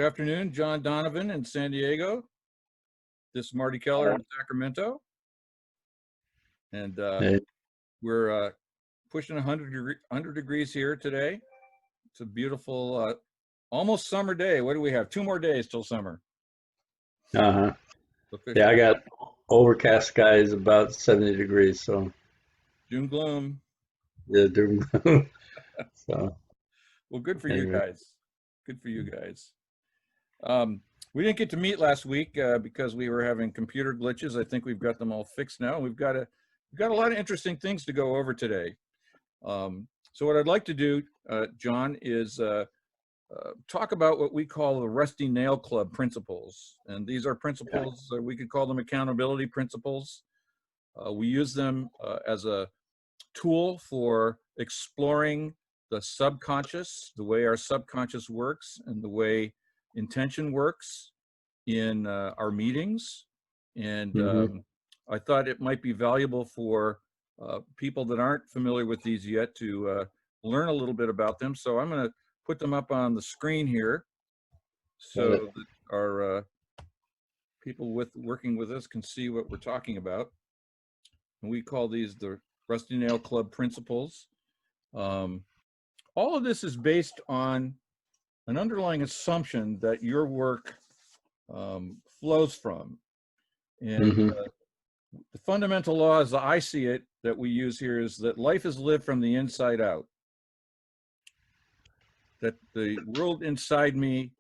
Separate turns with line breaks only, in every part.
Good afternoon, John Donovan in San Diego. This is Marty Keller in Sacramento. And
Hey,
we're pushing 100 degrees here today. It's a beautiful, almost summer day. What do we have? 2 more days till summer.
uh-huh. Yeah, I
Officially.
got overcast skies about 70 degrees, so
Doom gloom.
yeah, doom. So
Well, good for you
anyway,
guys. Good for you guys. We didn't get to meet last week because we were having computer glitches. I think we've got them all fixed now. We've got a lot of interesting things to go over today. So what I'd like to do, John, is talk about what we call the Rusty Nail Club principles. And these are principles, we could call them accountability principles. We use them as a tool for exploring the subconscious, the way our subconscious works and the way intention works in our meetings. And I thought it might be valuable for people that aren't familiar with these yet to learn a little bit about them. So I'm going to put them up on the screen here so that our people working with us can see what we're talking about. And we call these the Rusty Nail Club principles. All of this is based on an underlying assumption that your work flows from. And the fundamental law, as I see it, that we use here is that life is lived from the inside out. That the world inside me,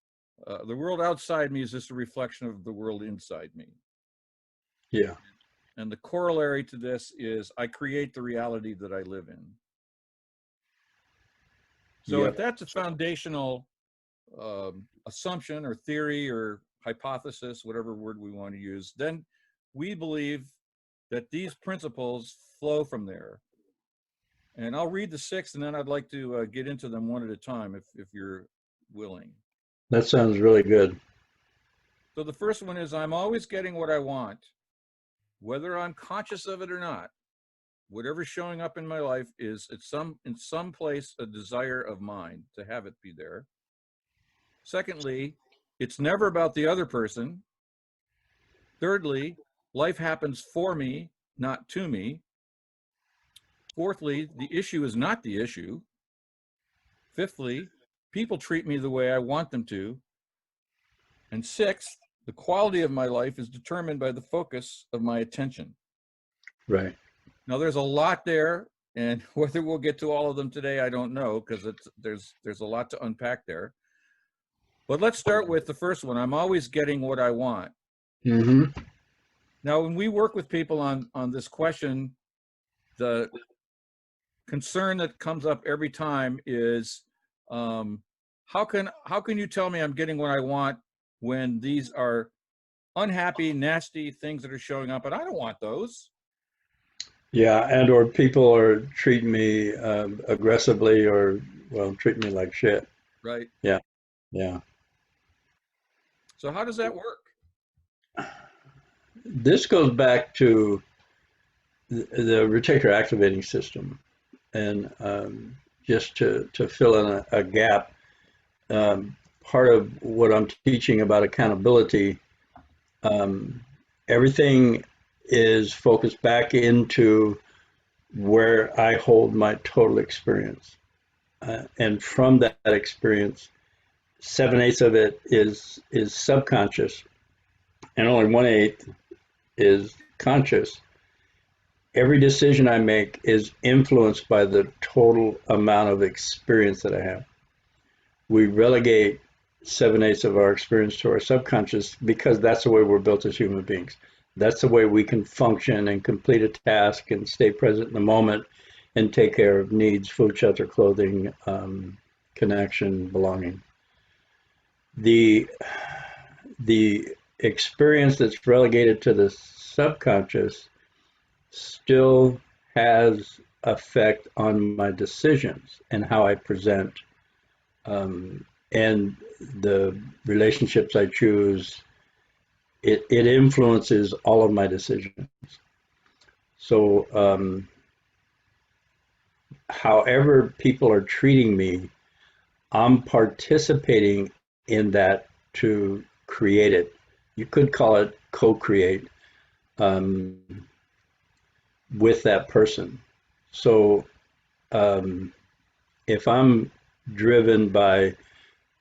the world outside me is just a reflection of the world inside me.
yeah,
And the corollary to this is I create the reality that I live in. So if that's a foundational assumption or theory or hypothesis, whatever word we want to use, then we believe that these principles flow from there. And I'll read the 6, and then I'd like to get into them one at a time if you're willing.
that sounds really good.
So the first one is I'm always getting what I want, whether I'm conscious of it or not. Whatever's showing up in my life is in some place a desire of mine to have it be there. Secondly, it's never about the other person. Thirdly, life happens for me, not to me. Fourthly, the issue is not the issue. Fifthly, people treat me the way I want them to. And sixth, the quality of my life is determined by the focus of my attention.
Right.
Now, there's a lot there, and whether we'll get to all of them today, I don't know, because there's a lot to unpack there. But let's start with the first one. I'm always getting what I want. Now, when we work with people on this question, the concern that comes up every time is, how can you tell me I'm getting what I want when these are unhappy, nasty things that are showing up, and I don't want those.
Yeah, and or people are treating me aggressively or, well, treating me like shit.
Right.
Yeah.
So how does that work?
This goes back to the reticular activating system. And just to fill in a gap, part of what I'm teaching about accountability, everything is focused back into where I hold my total experience. And from that experience, 7/8 of it is subconscious, and only 1/8 is conscious. Every decision I make is influenced by the total amount of experience that I have. We relegate 7/8 of our experience to our subconscious because that's the way we're built as human beings. That's the way we can function and complete a task and stay present in the moment and take care of needs, food, shelter, clothing, connection, belonging. The experience that's relegated to the subconscious still has effect on my decisions and how I present, and the relationships I choose. It influences all of my decisions. So however people are treating me, I'm participating in that to create it. You could call it co-create um, with that person. So if I'm driven by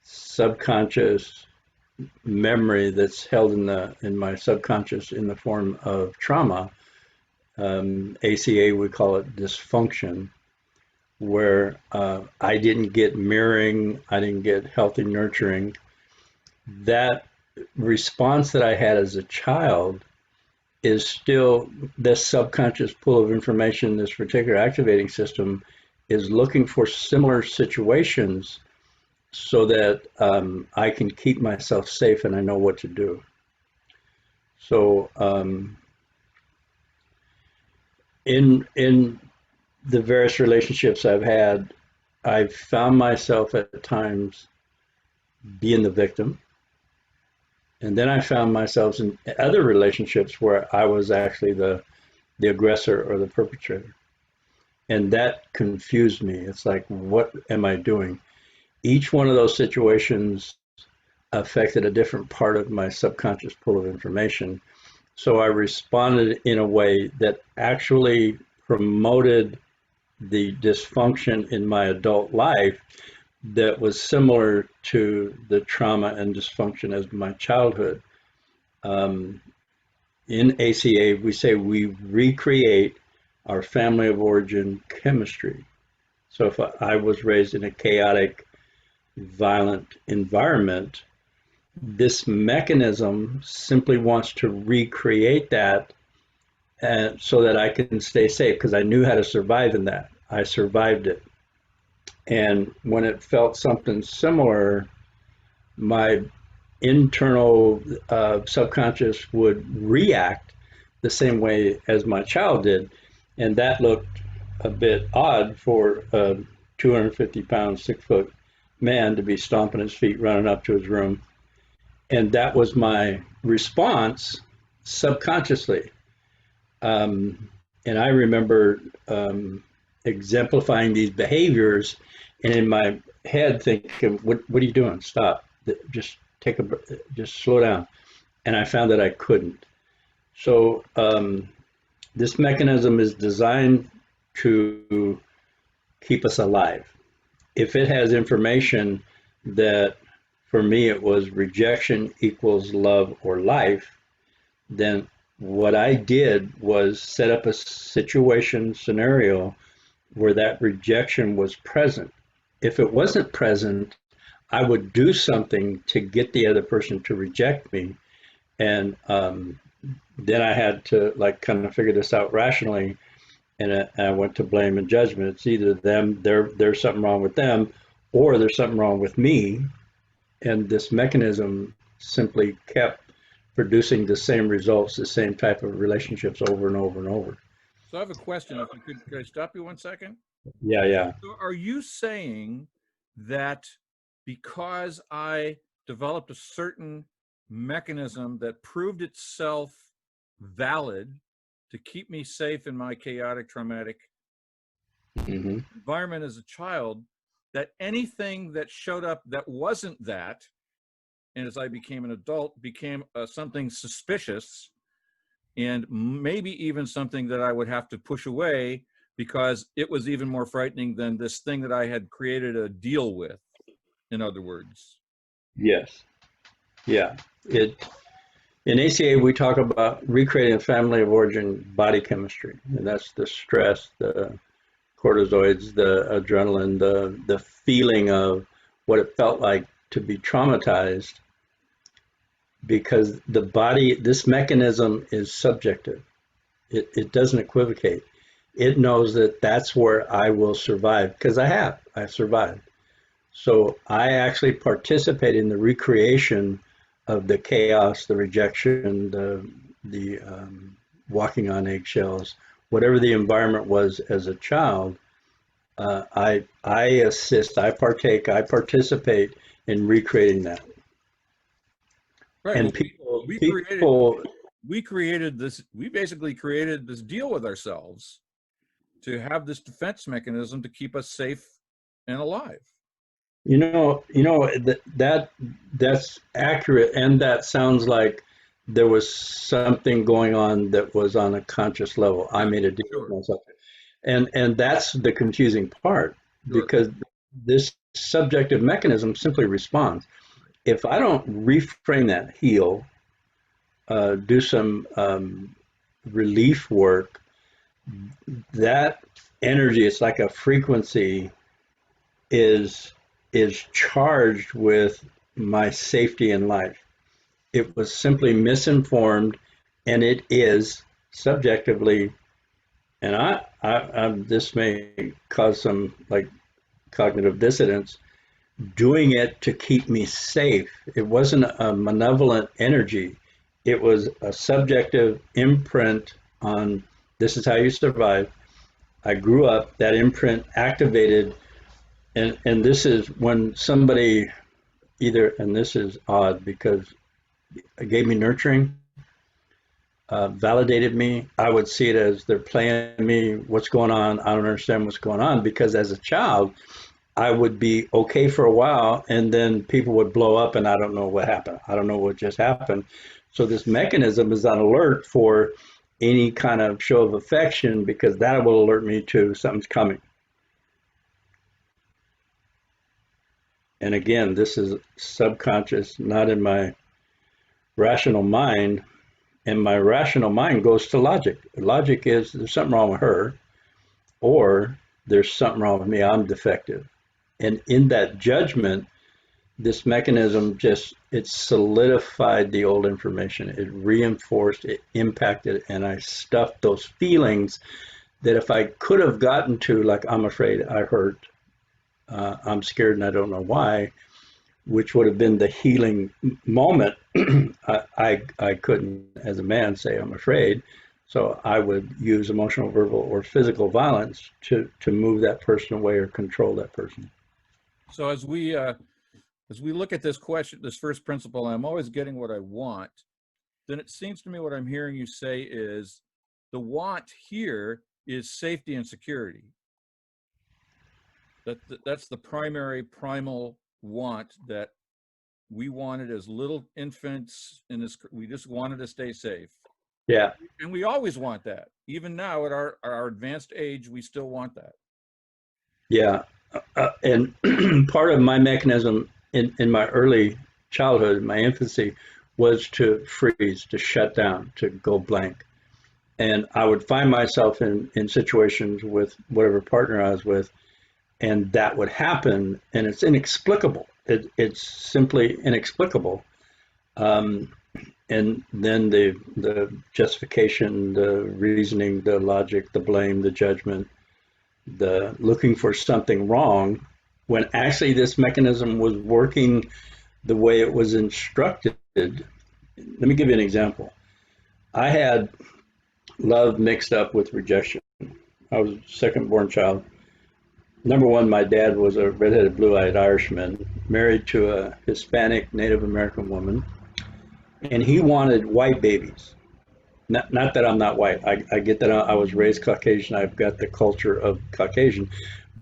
subconscious memory that's held in my subconscious in the form of trauma, ACA we call it dysfunction, where I didn't get mirroring, I didn't get healthy nurturing. That response that I had as a child is still this subconscious pool of information, this particular activating system is looking for similar situations so that I can keep myself safe and I know what to do. So in the various relationships I've had, I've found myself at times being the victim. And then I found myself in other relationships where I was actually the aggressor or the perpetrator. And that confused me. It's like, what am I doing? Each one of those situations affected a different part of my subconscious pool of information. So I responded in a way that actually promoted the dysfunction in my adult life that was similar to the trauma and dysfunction as my childhood. In ACA, we say we recreate our family of origin chemistry. So if I was raised in a chaotic, violent environment, this mechanism simply wants to recreate that so that I can stay safe because I knew how to survive in that. I survived it. And when it felt something similar, my internal subconscious would react the same way as my child did. And that looked a bit odd for a 250-pound, 6-foot man to be stomping his feet, running up to his room. And that was my response subconsciously. And I remember exemplifying these behaviors, and in my head thinking, "What are you doing? Stop! Just just slow down." And I found that I couldn't. So this mechanism is designed to keep us alive. If it has information that, for me, it was rejection equals love or life, then what I did was set up a situation scenario where that rejection was present. If it wasn't present, I would do something to get the other person to reject me. And then I had to like kind of figure this out rationally. And I went to blame and judgment. It's either them, there's something wrong with them, or there's something wrong with me. And this mechanism simply kept producing the same results, the same type of relationships over and over and over.
So I have a question. If you could I stop you 1 second?
Yeah, yeah.
So are you saying that because I developed a certain mechanism that proved itself valid to keep me safe in my chaotic, traumatic
Mm-hmm.
environment as a child, that anything that showed up that wasn't that, and as I became an adult, became something suspicious and maybe even something that I would have to push away because it was even more frightening than this thing that I had created a deal with, in other words?
Yes. Yeah. In ACA we talk about recreating a family of origin body chemistry, and that's the stress, the cortisoids, the adrenaline, the feeling of what it felt like to be traumatized, because the body, this mechanism is subjective. It doesn't equivocate. It knows that that's where I will survive because I've survived. So I actually participate in the recreation of the chaos, the rejection, the walking on eggshells, whatever the environment was as a child. I assist, I partake, I participate in recreating that.
Right.
And
Well,
people,
we created
people,
we created this. We basically created this deal with ourselves to have this defense mechanism to keep us safe and alive.
That's accurate, and that sounds like there was something going on that was on a conscious level. I
Yeah,
made a deal with
sure,
myself, and that's the confusing part
sure.
because this subjective mechanism simply responds. If I don't reframe that, heal, do some relief work, that energy, it's like a frequency, is is charged with my safety in life. It was simply misinformed, and it is subjectively. And this may cause some like cognitive dissonance. Doing it to keep me safe. It wasn't a malevolent energy. It was a subjective imprint on this is how you survive. I grew up, that imprint activated, and this is when somebody either, and this is odd because it gave me nurturing, validated me. I would see it as they're playing me. What's going on? I don't understand what's going on because as a child, I would be okay for a while, and then people would blow up, and I don't know what happened. I don't know what just happened. So this mechanism is on alert for any kind of show of affection because that will alert me to something's coming. And again, this is subconscious, not in my rational mind. And my rational mind goes to logic. Logic is there's something wrong with her, or there's something wrong with me. I'm defective. And in that judgment, this mechanism just it solidified the old information. It reinforced, it impacted, and I stuffed those feelings that if I could have gotten to, like I'm afraid, I hurt, I'm scared, and I don't know why, which would have been the healing moment. I couldn't, as a man, say I'm afraid. So I would use emotional, verbal, or physical violence to move that person away or control that person.
So as we look at this question, this first principle, I'm always getting what I want. Then it seems to me what I'm hearing you say is the want here is safety and security. That's the primary primal want that we wanted as little infants in this. We just wanted to stay safe,
Yeah,
and we always want that. Even now at our advanced age, we still want that.
yeah. And part of my mechanism in my early childhood, my infancy, was to freeze, to shut down, to go blank. And I would find myself in situations with whatever partner I was with, and that would happen, and it's inexplicable. It's simply inexplicable. Um, and then the justification, the reasoning, the logic, the blame, the judgment, the looking for something wrong, when actually this mechanism was working the way it was instructed. Let me give you an example. I had love mixed up with rejection. I was a second born child. Number one, my dad was a redheaded, blue eyed Irishman, married to a Hispanic Native American woman, and he wanted white babies. Not that I'm not white. I get that I was raised Caucasian. I've got the culture of Caucasian,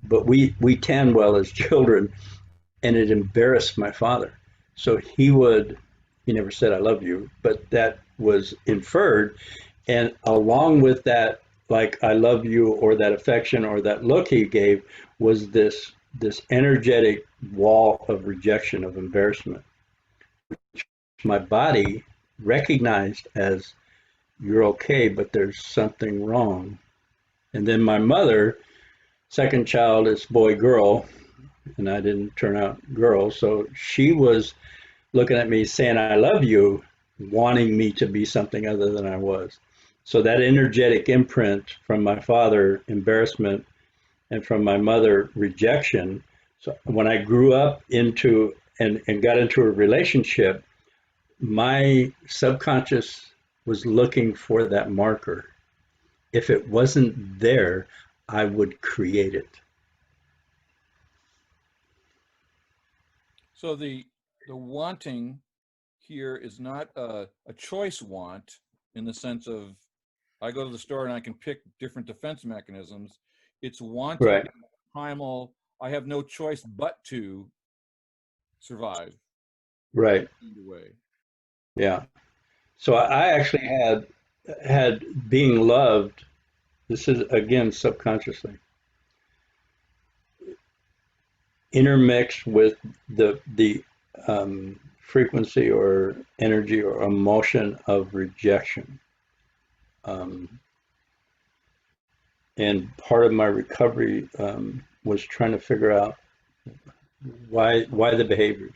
but we tan well as children, and it embarrassed my father. So he never said I love you, but that was inferred. And along with that, like I love you or that affection or that look he gave was this energetic wall of rejection, of embarrassment. My body recognized as you're okay, but there's something wrong. And then my mother, second child is boy girl, and I didn't turn out girl. So she was looking at me saying, I love you, wanting me to be something other than I was. So that energetic imprint from my father, embarrassment, and from my mother, rejection. So when I grew up into and got into a relationship, my subconscious was looking for that marker. If it wasn't there, I would create it.
So the wanting here is not a choice want in the sense of I go to the store and I can pick different defense mechanisms. It's wanting
Right.
primal. I have no choice but to survive
Right.
in a way.
Yeah. So I actually had being loved. This is again subconsciously intermixed with the frequency or energy or emotion of rejection. Um, and part of my recovery was trying to figure out why the behaviors.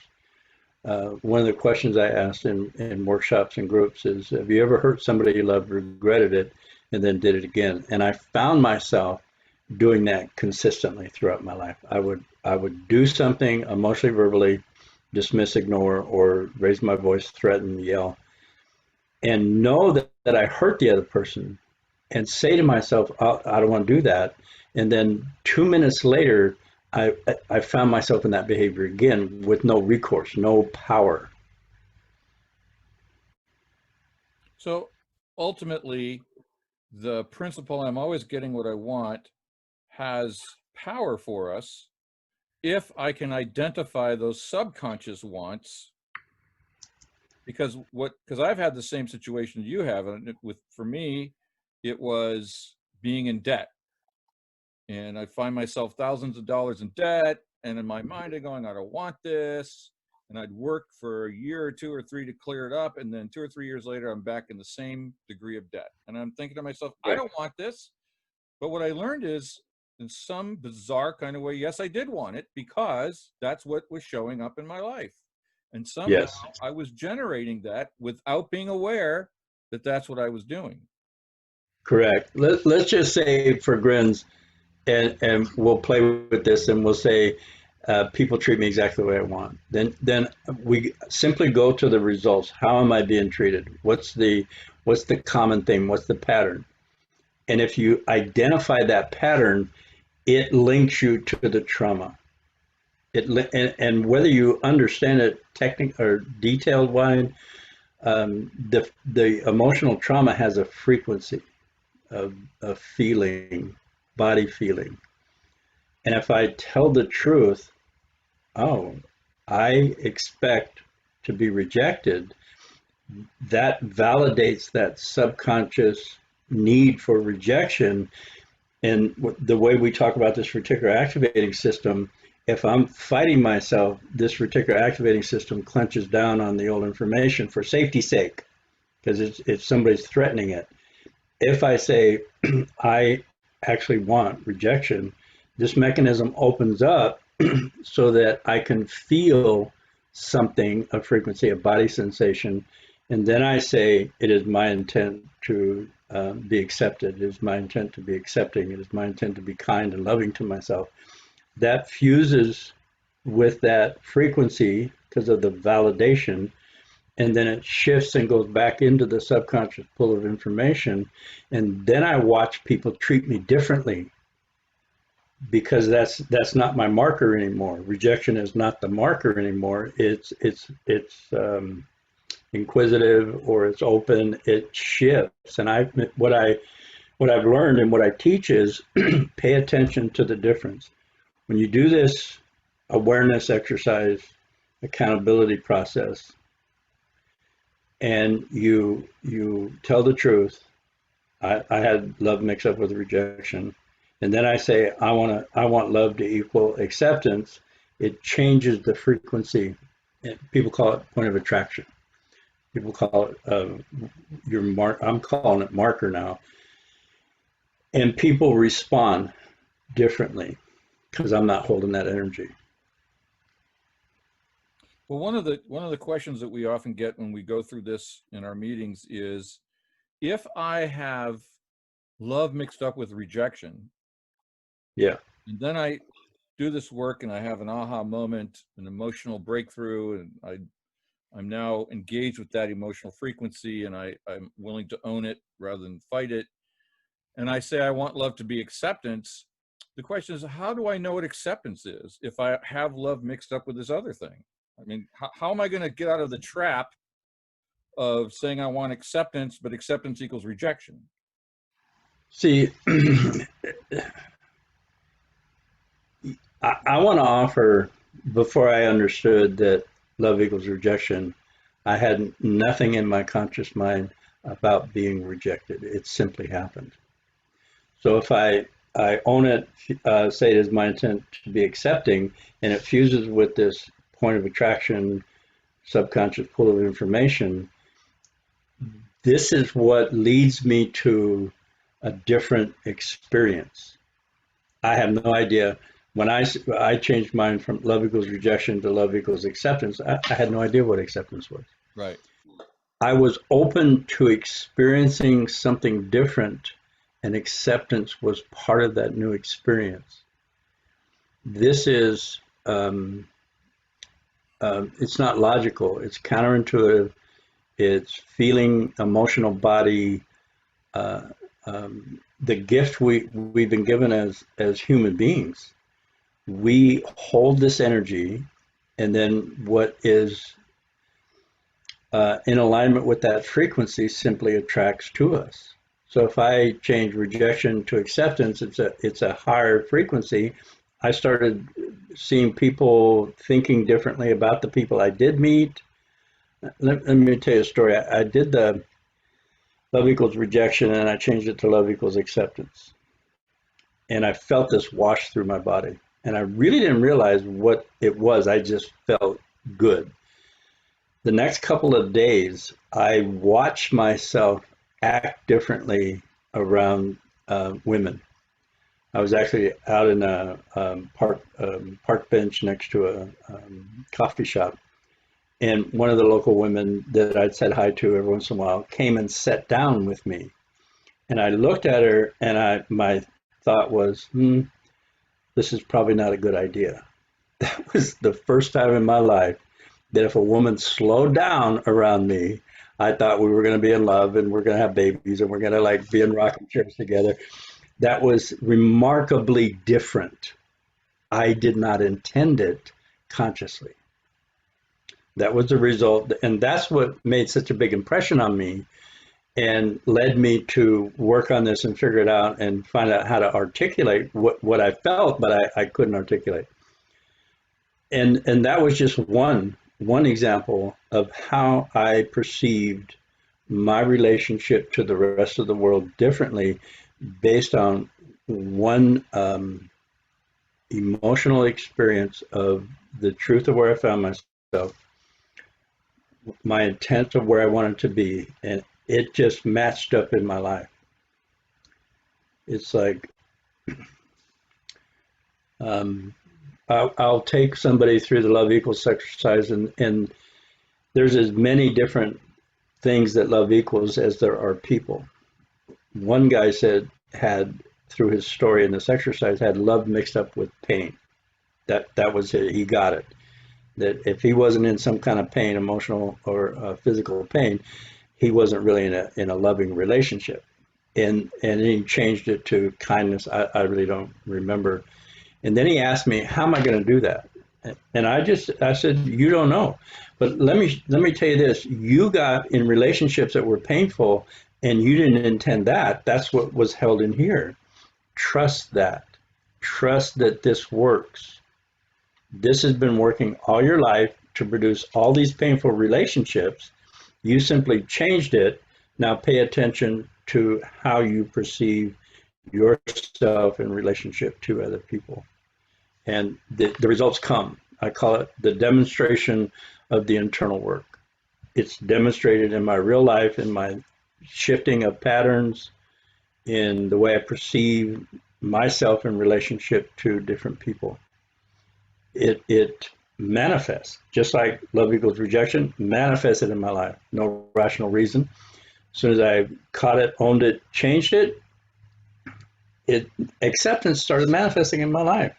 One of the questions I asked in workshops and groups is, have you ever hurt somebody you loved, regretted it, and then did it again? And I found myself doing that consistently throughout my life. I would do something emotionally, verbally, dismiss, ignore, or raise my voice, threaten, yell, and know that I hurt the other person and say to myself, I don't want to do that. And then 2 minutes later, I found myself in that behavior again with no recourse, no power.
So ultimately, the principle I'm always getting what I want has power for us if I can identify those subconscious wants. Because I've had the same situation you have, and for me, it was being in debt, and I find myself thousands of dollars in debt, and in my mind I'm going, I don't want this, and I'd work for a year or 2 or 3 to clear it up, and then 2 or 3 years later I'm back in the same degree of debt, and I'm thinking to myself, I
Right.
don't want this. But what I learned is, in some bizarre kind of way, yes, I did want it because that's what was showing up in my life. And somehow
Yes,
I was generating that without being aware that that's what I was doing.
correct. Let's just say for grins, and we'll play with this, and we'll say people treat me exactly the way I want. Then we simply go to the results. How am I being treated? What's the common thing? What's the pattern? And if you identify that pattern, it links you to the trauma. And whether you understand it technical or detailed wise, the emotional trauma has a frequency of feeling, body feeling. And if I tell the truth, oh, I expect to be rejected, that validates that subconscious need for rejection. And the way we talk about this reticular activating system, if I'm fighting myself, this reticular activating system clenches down on the old information for safety's sake, because it's somebody's threatening it. If I say, I actually want rejection, this mechanism opens up so that I can feel something, a frequency, a body sensation, and then I say, it is my intent to be accepted. It is my intent to be accepting. It is my intent to be kind and loving to myself. That fuses with that frequency because of the validation, and then it shifts and goes back into the subconscious pool of information. And then I watch people treat me differently because that's not my marker anymore. Rejection is not the marker anymore. It's inquisitive, or it's open. It shifts. And what I've learned and what I teach is pay attention to the difference. When you do this awareness exercise, accountability process, and you tell the truth, I had love mixed up with rejection, and then I say I want love to equal acceptance. It changes the frequency. People call it point of attraction. People call it your mark. I'm calling it marker now, and people respond differently because I'm not holding that energy.
Well, one of the questions that we often get when we go through this in our meetings is, if I have love mixed up with rejection,
Yeah,
and then I do this work and I have an aha moment, an emotional breakthrough, and I'm now engaged with that emotional frequency, and I'm willing to own it rather than fight it. And I say, I want love to be acceptance. The question is, how do I know what acceptance is if I have love mixed up with this other thing? I mean, how am I going to get out of the trap of saying I want acceptance, but acceptance equals rejection?
see, I want to offer before I understood that love equals rejection, I had nothing in my conscious mind about being rejected. It simply happened. So if I own it, say it is my intent to be accepting, and it fuses with this point of attraction, subconscious pool of information, this is what leads me to a different experience. I have no idea. When I changed mine from love equals rejection to love equals acceptance, I had no idea what acceptance was.
Right.
I was open to experiencing something different, and acceptance was part of that new experience. This is, it's not logical, it's counterintuitive, it's feeling, emotional body, uh, the gift we've been given as human beings. We hold this energy, and then what is in alignment with that frequency simply attracts to us. So if I change rejection to acceptance, it's a higher frequency. I started seeing people thinking differently about the people I did meet. Let me tell you a story. I did the love equals rejection, and I changed it to love equals acceptance. And I felt this wash through my body. And I really didn't realize what it was. I just felt good. The next couple of days, I watched myself act differently around women. I was actually out in a park bench next to a coffee shop, and one of the local women that I'd said hi to every once in a while came and sat down with me. And I looked at her, and my thought was, this is probably not a good idea. That was the first time in my life that if a woman slowed down around me, I thought we were going to be in love and we're going to have babies and we're going to like be in rocking chairs together. That was remarkably different. I did not intend it consciously. That was the result, and that's what made such a big impression on me and led me to work on this and figure it out and find out how to articulate what I felt, but I couldn't articulate. And that was just one example of how I perceived my relationship to the rest of the world differently based on one emotional experience of the truth of where I found myself, my intent of where I wanted to be, and it just matched up in my life. It's like I'll take somebody through the love equals exercise, and there's as many different things that love equals as there are people. One guy said had through his story in this exercise had love mixed up with pain. That was it. He got it. That if he wasn't in some kind of pain, emotional or physical pain, he wasn't really in a loving relationship. And he changed it to kindness. I really don't remember. And then he asked me, how am I going to do that? And I said, you don't know. But let me tell you this, you got in relationships that were painful and you didn't intend that. That's what was held in here. Trust that. Trust that this works. This has been working all your life to produce all these painful relationships. You simply changed it. Now pay attention to how you perceive yourself in relationship to other people. And the results come. I call it the demonstration of the internal work. It's demonstrated in my real life, in my shifting of patterns, in the way I perceive myself in relationship to different people. It manifests, just like love equals rejection, manifested in my life. No rational reason. As soon as I caught it, owned it, changed it, acceptance started manifesting in my life.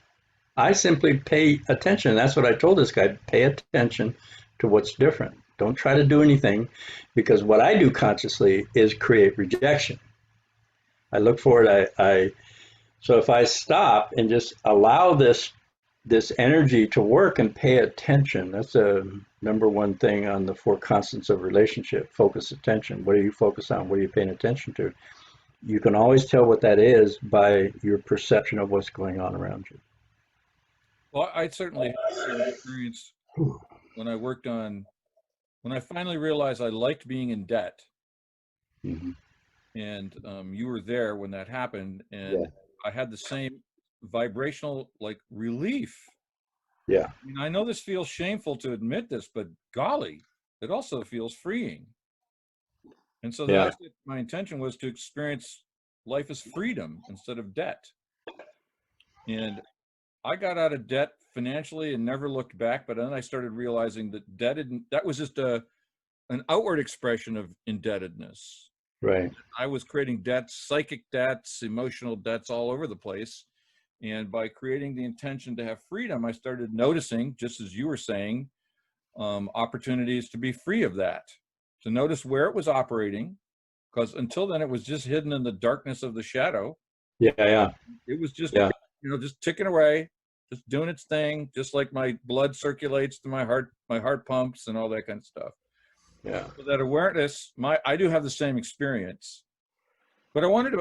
I simply pay attention. That's what I told this guy. Pay attention to what's different. Don't try to do anything, because what I do consciously is create rejection. I look for it. So if I stop and just allow this energy to work and pay attention, that's a number one thing on the 4 constants of relationship. Focus attention. What are you focused on? What are you paying attention to? You can always tell what that is by your perception of what's going on around you.
Well, I certainly had the same experience when I worked on, when I finally realized I liked being in debt.
Mhm.
And you were there when that happened,
Yeah.
and I had the same vibrational like relief.
Yeah.
I mean, I know this feels shameful to admit this, but golly, it also feels freeing. And so then I
Yeah.
said my intention was to experience life as freedom instead of debt. And I got out of debt financially and never looked back. But then I started realizing that that was just an outward expression of indebtedness.
Right.
I was creating debts, psychic debts, emotional debts all over the place. And by creating the intention to have freedom, I started noticing, just as you were saying, opportunities to be free of that, to notice where it was operating, because until then it was just hidden in the darkness of the shadow.
Yeah. Yeah.
It was just,
Yeah.
just ticking away, just doing its thing, just like my blood circulates to my heart pumps and all that kind of stuff.
Yeah.
So that awareness, I do have the same experience. But I wanted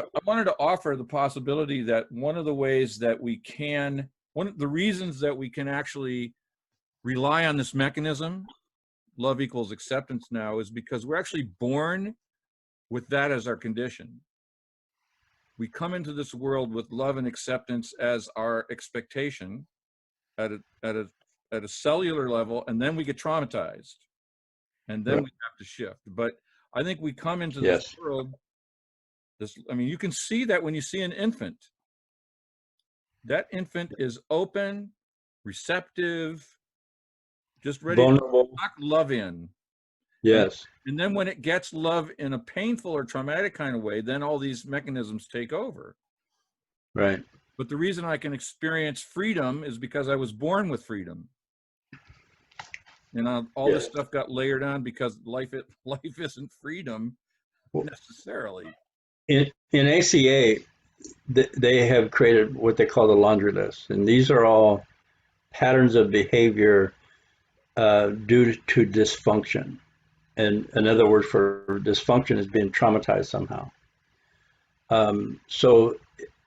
to offer the possibility that one of the ways that one of the reasons that we can actually rely on this mechanism, love equals acceptance now, is because we're actually born with that as our condition. We come into this world with love and acceptance as our expectation at a cellular level, and then we get traumatized, and then
Right.
we have to shift. But I think we come into this
Yes.
world, I mean, you can see that when you see an infant. That infant is open, receptive, just ready to
Vulnerable.
suck love in. And
Yes.
and then when it gets love in a painful or traumatic kind of way, then all these mechanisms take over.
Right.
But the reason I can experience freedom is because I was born with freedom. And all this
Yes.
stuff got layered on because life isn't freedom
Well,
necessarily.
in ACA, they have created what they call the laundry list, and these are all patterns of behavior due to dysfunction. And another word for dysfunction is being traumatized somehow. So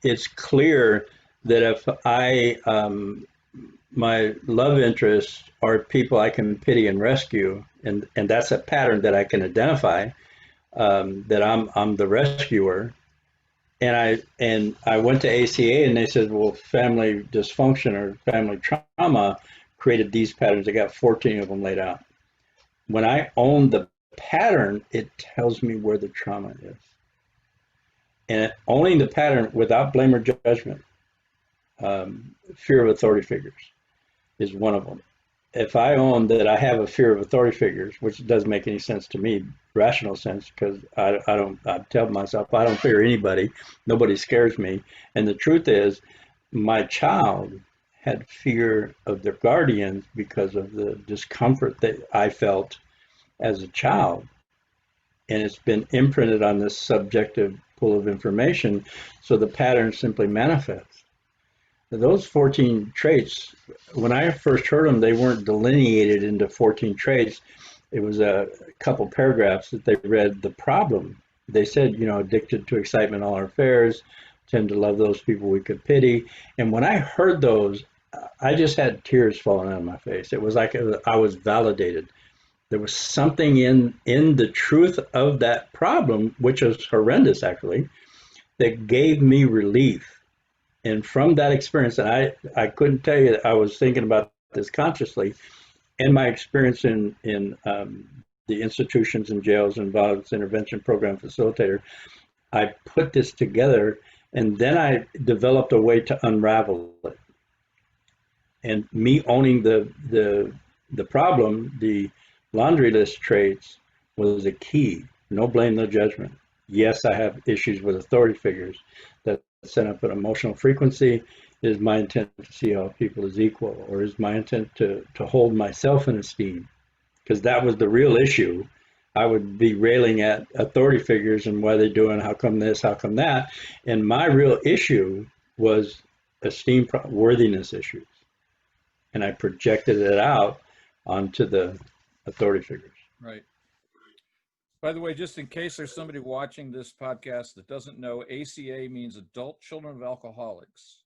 it's clear that if my love interests are people I can pity and rescue, and that's a pattern that I can identify, that I'm the rescuer. And I went to ACA and they said, well, family dysfunction or family trauma created these patterns. I got 14 of them laid out. When I own the pattern, it tells me where the trauma is. And owning the pattern without blame or judgment, fear of authority figures is one of them. If I own that I have a fear of authority figures, which doesn't make any sense to me, rational sense, because I tell myself I don't fear anybody, nobody scares me. And the truth is, my child had fear of their guardians because of the discomfort that I felt as a child. And it's been imprinted on this subjective pool of information, so the pattern simply manifests. Those 14 traits, when I first heard them, they weren't delineated into 14 traits. It was a couple paragraphs that they read the problem. They said, addicted to excitement in all our affairs, tend to love those people we could pity. And when I heard those, I just had tears falling out of my face. It was like I was validated. There was something in the truth of that problem, which was horrendous actually, that gave me relief. And from that experience, and I couldn't tell you that I was thinking about this consciously, and my experience in the institutions and jails and violence intervention program facilitator, I put this together, and then I developed a way to unravel it. And me owning the problem, the laundry list traits, was a key. No blame, no judgment. Yes, I have issues with authority figures that set up an emotional frequency. Is my intent to see all people as equal, or is my intent to hold myself in esteem? Because that was the real issue. I would be railing at authority figures and what are they doing, how come this, how come that. And my real issue was esteem worthiness issues. And I projected it out onto the authority figures.
Right. By the way, just in case there's somebody watching this podcast that doesn't know, ACA means Adult Children of Alcoholics.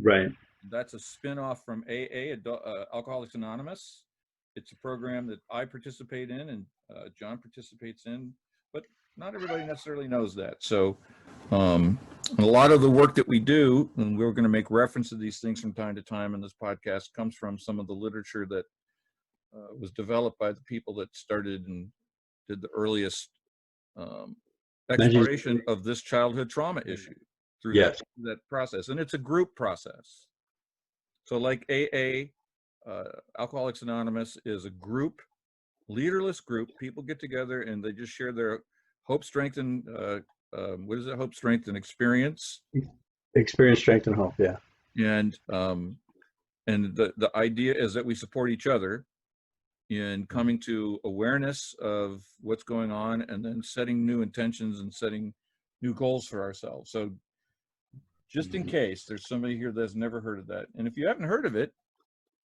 Right.
That's a spin-off from AA, Alcoholics Anonymous. It's a program that I participate in and John participates in, but not everybody necessarily knows that. So a lot of the work that we do, and we're going to make reference to these things from time to time in this podcast, comes from some of the literature that was developed by the people that started and did the earliest exploration of this childhood trauma issue through that process. And it's a group process. So like AA, Alcoholics Anonymous is a group, leaderless group. People get together and they just share their hope, strength, and what is it? Hope, strength, and experience.
Experience, strength, and hope. Yeah.
And the idea is that we support each other in coming to awareness of what's going on, and then setting new intentions and setting new goals for ourselves. So just in case there's somebody here that's never heard of that, and if you haven't heard of it,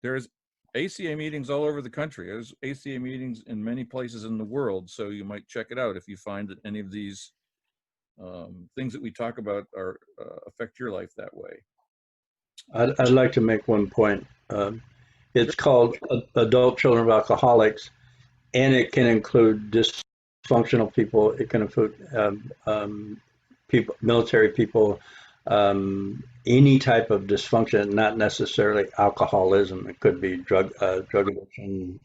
there's ACA meetings all over the country. There's ACA meetings in many places in the world, so you might check it out if you find that any of these things that we talk about are affect your life that way.
I'd like to make one point. It's called Adult Children of Alcoholics, and it can include dysfunctional people. It can include people, military people, any type of dysfunction, not necessarily alcoholism. It could be drug addiction,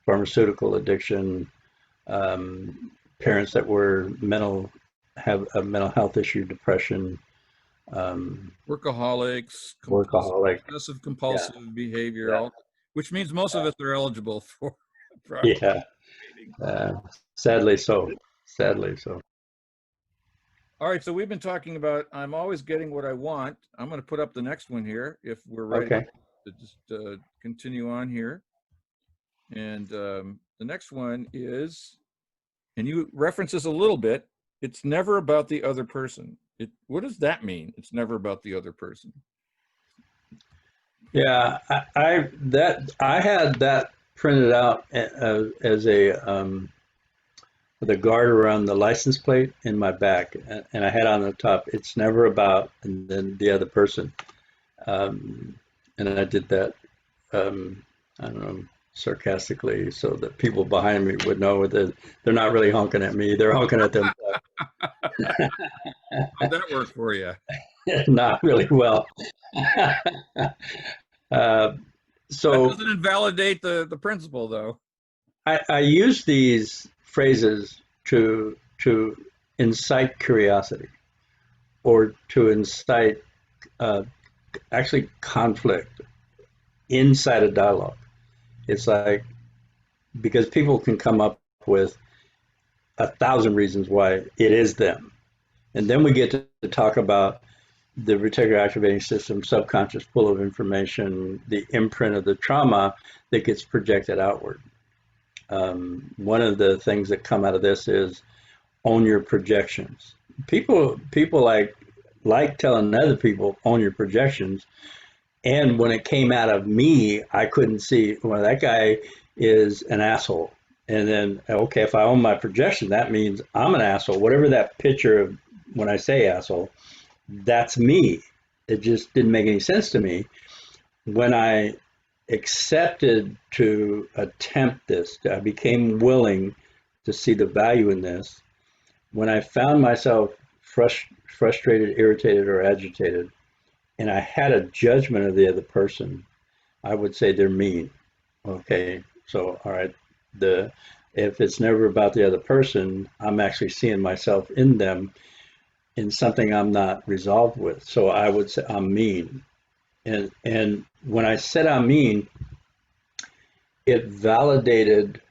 pharmaceutical addiction, parents that were have a mental health issue, depression,
workaholics, obsessive compulsive behavior, which means most of us are eligible for.
Sadly so. Sadly so.
All right, so we've been talking about I'm always getting what I want. I'm going to put up the next one here if we're ready to just continue on here. And the next one is, and you reference this a little bit, it's never about the other person. What does that mean? It's never about the other person.
Yeah, I had that printed out as a with a guard around the license plate in my back, and I had on the top, it's never about, and then the other person. And I did that, I don't know, sarcastically, so that people behind me would know that they're not really honking at me, they're honking at themselves.
How'd that work for you?
Not really well. So
that doesn't invalidate the principle, though.
I use these phrases to incite curiosity, or to incite actually conflict inside a dialogue. It's like, because people can come up with 1,000 reasons why it is them, and then we get to talk about the reticular activating system, subconscious pool of information, the imprint of the trauma that gets projected outward. One of the things that come out of this is own your projections. People like telling other people own your projections, and when it came out of me, I couldn't see, well, that guy is an asshole. And then, okay, if I own my projection, that means I'm an asshole. Whatever that picture of when I say asshole, that's me. It just didn't make any sense to me. When I accepted to attempt this, I became willing to see the value in this. When I found myself frustrated, irritated, or agitated, and I had a judgment of the other person, I would say they're mean. Okay, so all right, if it's never about the other person, I'm actually seeing myself in them, in something I'm not resolved with. So I would say I'm mean. And when I said I'm mean, it validated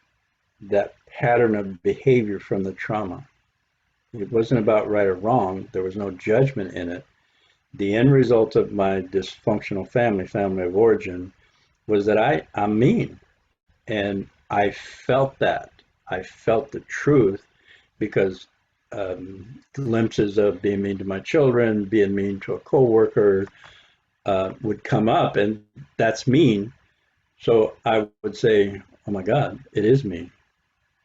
that pattern of behavior from the trauma. It wasn't about right or wrong. There was no judgment in it. The end result of my dysfunctional family of origin, was that I'm mean. And I felt that. I felt the truth, because glimpses of being mean to my children, being mean to a coworker would come up, and that's mean. So I would say, oh my God, it is mean.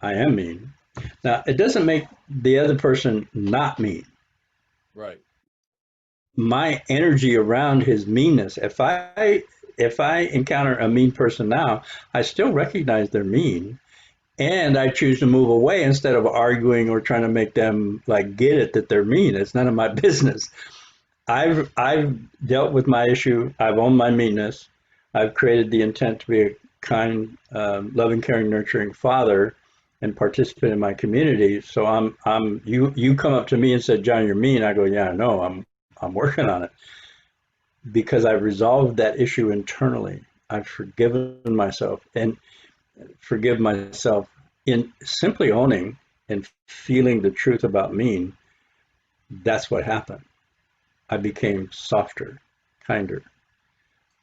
I am mean. Now, it doesn't make the other person not mean.
Right.
my energy around his meanness. If I encounter a mean person now, I still recognize they're mean, and I choose to move away instead of arguing or trying to make them like get it that they're mean. It's none of my business. I've dealt with my issue. I've owned my meanness. I've created the intent to be a kind, loving, caring, nurturing father and participate in my community. So you come up to me and said, John, you're mean. I go, yeah, no, I'm working on it because I've resolved that issue internally. I've forgiven myself and forgive myself in simply owning and feeling the truth about mean. That's what happened. I became softer, kinder.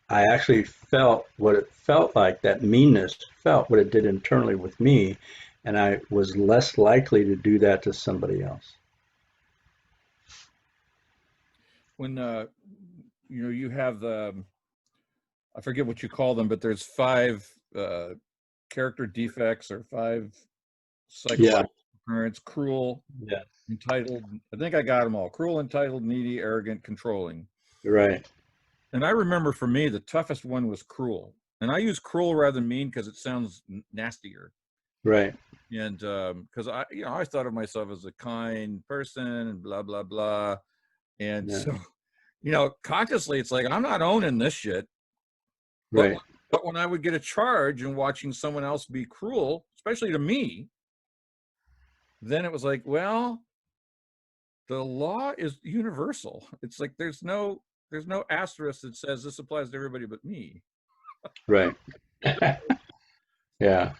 I actually felt what it felt like, that meanness felt what it did internally with me, and I was less likely to do that to somebody else.
When you have I forget what you call them, but there's 5 character defects or 5
Yeah,
psychological parents: cruel,
yeah,
entitled. I think I got them all: cruel, entitled, needy, arrogant, controlling.
you're right,
And I remember for me, the toughest one was cruel. And I use cruel rather than mean because it sounds nastier.
right,
And because I thought of myself as a kind person and blah, blah, blah. And
yeah,
so, consciously, it's like, I'm not owning this shit. But,
right,
but when I would get a charge and watching someone else be cruel, especially to me, then it was like, well, the law is universal. It's like there's no asterisk that says this applies to everybody but me.
right. Yeah,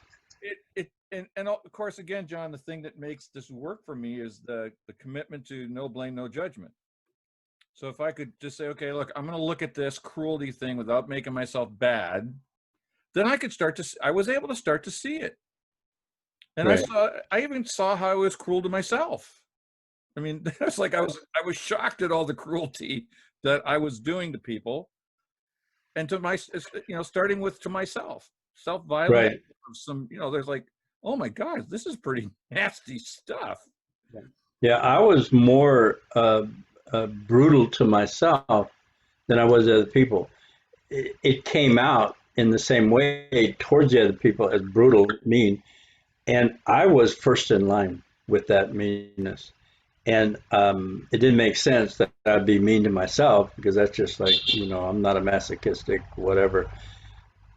And of course, again, John, the thing that makes this work for me is the commitment to no blame, no judgment. So if I could just say, okay, look, I'm going to look at this cruelty thing without making myself bad, then I was able to start to see it. And
right,
I even saw how I was cruel to myself. I mean, it's like I was shocked at all the cruelty that I was doing to people, and starting with to myself, self-violence.
right.
There's like, oh my God, this is pretty nasty stuff.
Yeah, I was more brutal to myself than I was to other people. It came out in the same way towards the other people as brutal, mean, and I was first in line with that meanness. And it didn't make sense that I'd be mean to myself because that's just like, I'm not a masochistic, whatever.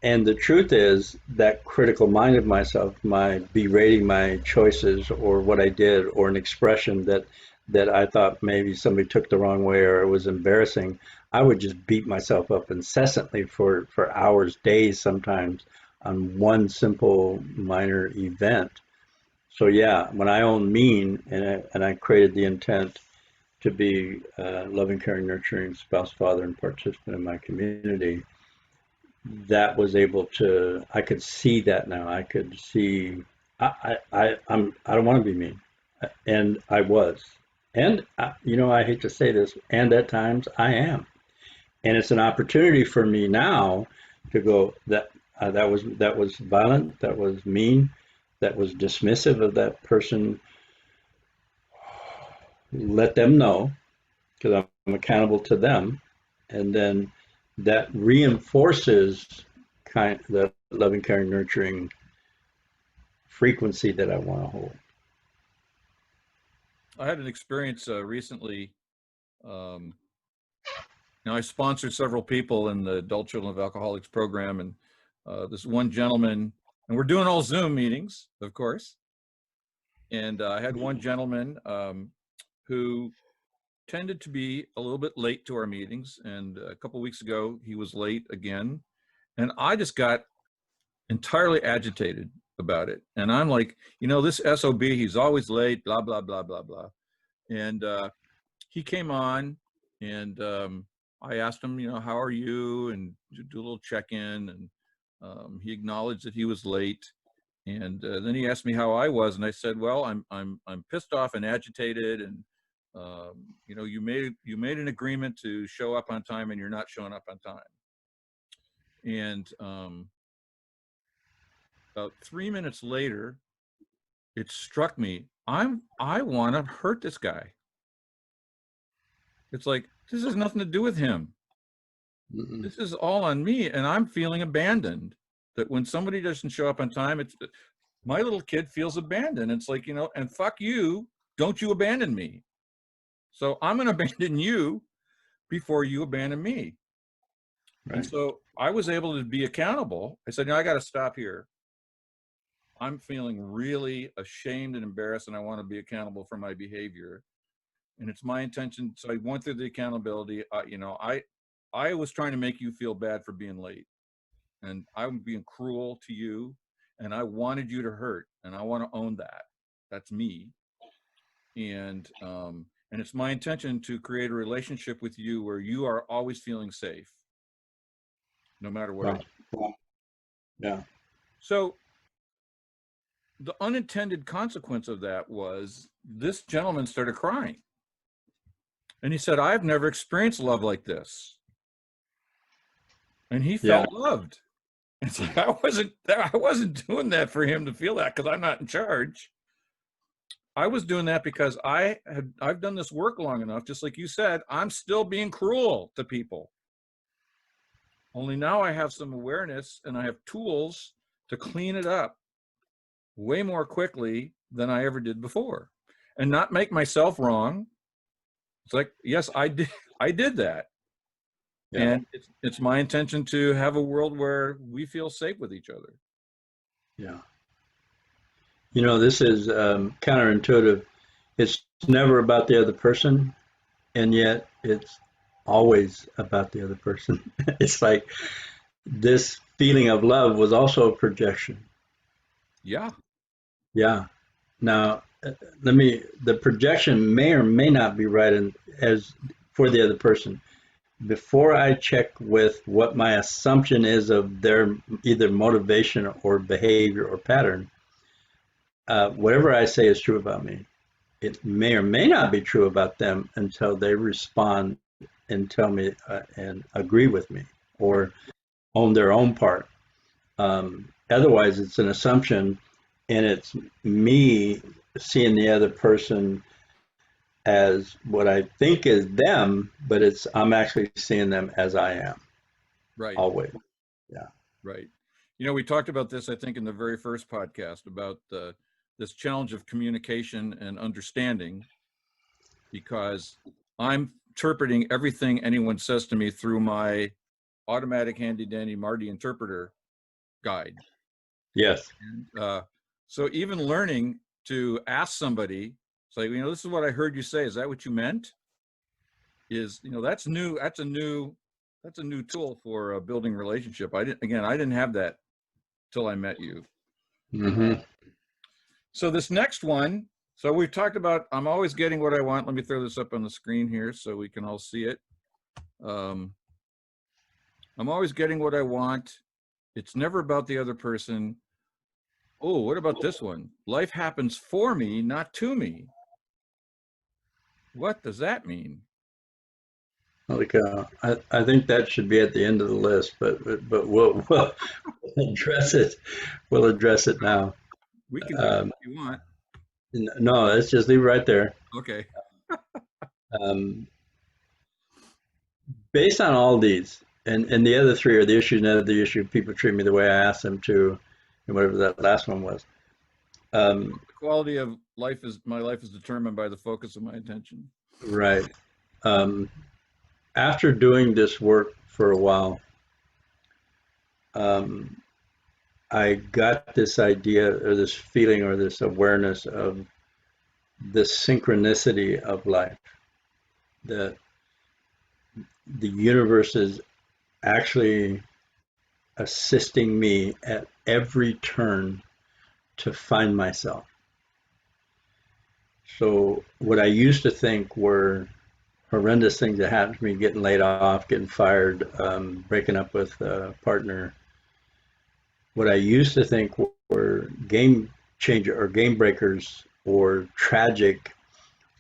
And the truth is that critical mind of myself, my berating my choices or what I did or an expression that I thought maybe somebody took the wrong way or it was embarrassing, I would just beat myself up incessantly for hours, days sometimes on one simple minor event. So yeah, when I own mean and I created the intent to be a loving, caring, nurturing spouse, father, and participant in my community, that was able to. I could see that now. I could see. I don't want to be mean, and I was, and I hate to say this, and at times I am, and it's an opportunity for me now to go that was violent, that was mean, that was dismissive of that person. Let them know because I'm accountable to them, and then that reinforces the loving, caring, nurturing frequency that I want to hold.
I had an experience recently. I sponsored several people in the Adult Children of Alcoholics program, and this one gentleman, and we're doing all Zoom meetings, of course. And I had one gentleman who tended to be a little bit late to our meetings, and a couple of weeks ago he was late again, and I just got entirely agitated about it. And I'm like, this SOB, he's always late, blah blah blah blah blah. And he came on, and I asked him, how are you, and do a little check-in, and he acknowledged that he was late. And then he asked me how I was, and I said, well, I'm pissed off and agitated, and you made an agreement to show up on time, and you're not showing up on time. And about 3 minutes later, it struck me, I want to hurt this guy. It's like, This has nothing to do with him.
Mm-mm.
This is all on me, and I'm feeling abandoned. That when somebody doesn't show up on time, it's my little kid feels abandoned. It's like, and fuck you, don't you abandon me. So I'm going to abandon you before you abandon me.
Right.
And so I was able to be accountable. I said, I got to stop here. I'm feeling really ashamed and embarrassed, and I want to be accountable for my behavior. And it's my intention. So I went through the accountability. I was trying to make you feel bad for being late, and I'm being cruel to you, and I wanted you to hurt, and I want to own that. That's me. And it's my intention to create a relationship with you where you are always feeling safe, no matter what I do.
Wow. Yeah.
So the unintended consequence of that was this gentleman started crying. And he said, I've never experienced love like this. And he felt loved. It's like I wasn't doing that for him to feel that, because I'm not in charge. I was doing that because I've done this work long enough, just like you said, I'm still being cruel to people. Only now I have some awareness and I have tools to clean it up way more quickly than I ever did before, and not make myself wrong. It's like, yes, I did that. Yeah. And it's my intention to have a world where we feel safe with each other.
Yeah. This is counterintuitive. It's never about the other person, and yet it's always about the other person. It's like this feeling of love was also a projection.
Yeah.
Yeah. Now, the projection may or may not be right as for the other person. Before I check with what my assumption is of their either motivation or behavior or pattern, whatever I say is true about me. It may or may not be true about them until they respond and tell me and agree with me or own their own part. Otherwise, it's an assumption, and it's me seeing the other person as what I think is them, but I'm actually seeing them as I am.
Right.
Always. Yeah.
Right. We talked about this, I think, in the very first podcast about this challenge of communication and understanding, because I'm interpreting everything anyone says to me through my automatic handy dandy Marty interpreter guide.
Yes.
And, so even learning to ask somebody, say, this is what I heard you say. Is that what you meant? That's new. That's a new tool for building relationship. I didn't have that till I met you.
Mm-hmm.
So this next one, so we've talked about, I'm always getting what I want. Let me throw this up on the screen here so we can all see it. I'm always getting what I want. It's never about the other person. Oh, what about this one? Life happens for me, not to me. What does that mean?
Like, I think that should be at the end of the list, but we'll address it. We'll address it now.
We can do it if you want.
No, let's just leave it right there.
Okay.
Based on all these, and the other three are the issue, not the issue. People treat me the way I asked them to, and whatever that last one was.
The quality of my life is determined by the focus of my attention.
Right. After doing this work for a while, I got this idea or this feeling or this awareness of the synchronicity of life, that the universe is actually assisting me at every turn to find myself. So what I used to think were horrendous things that happened to me, getting laid off, getting fired, breaking up with a partner, what I used to think were game changer or game breakers or tragic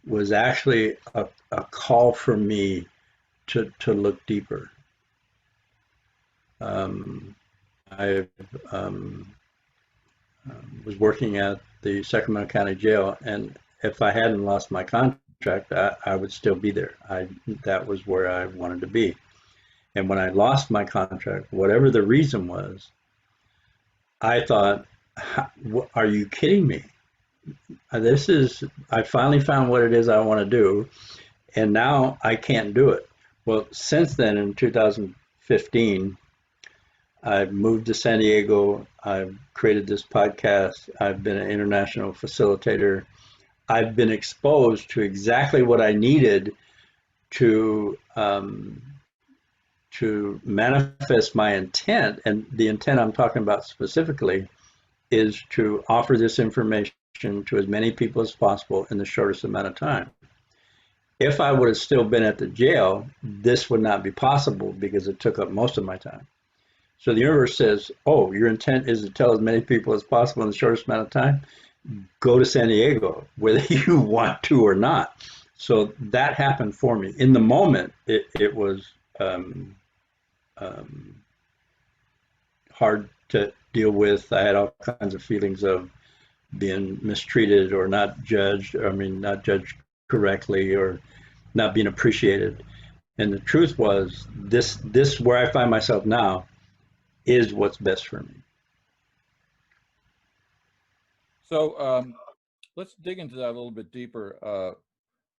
was actually a call for me to look deeper. I was working at the Sacramento County Jail, and if I hadn't lost my contract, contract, I would still be there. That was where I wanted to be. And when I lost my contract, whatever the reason was, I thought, are you kidding me? I finally found what it is I want to do, and now I can't do it. Well, since then, in 2015, I've moved to San Diego. I've created this podcast. I've been an international facilitator. I've been exposed to exactly what I needed to manifest my intent. And the intent I'm talking about specifically is to offer this information to as many people as possible in the shortest amount of time. If I would have still been at the jail, this would not be possible because it took up most of my time. So the universe says, oh, your intent is to tell as many people as possible in the shortest amount of time. Go to San Diego, whether you want to or not. So that happened for me. In the moment, it was hard to deal with. I had all kinds of feelings of being mistreated or not judged, not judged correctly or not being appreciated. And the truth was, this where I find myself now is what's best for me.
So let's dig into that a little bit deeper.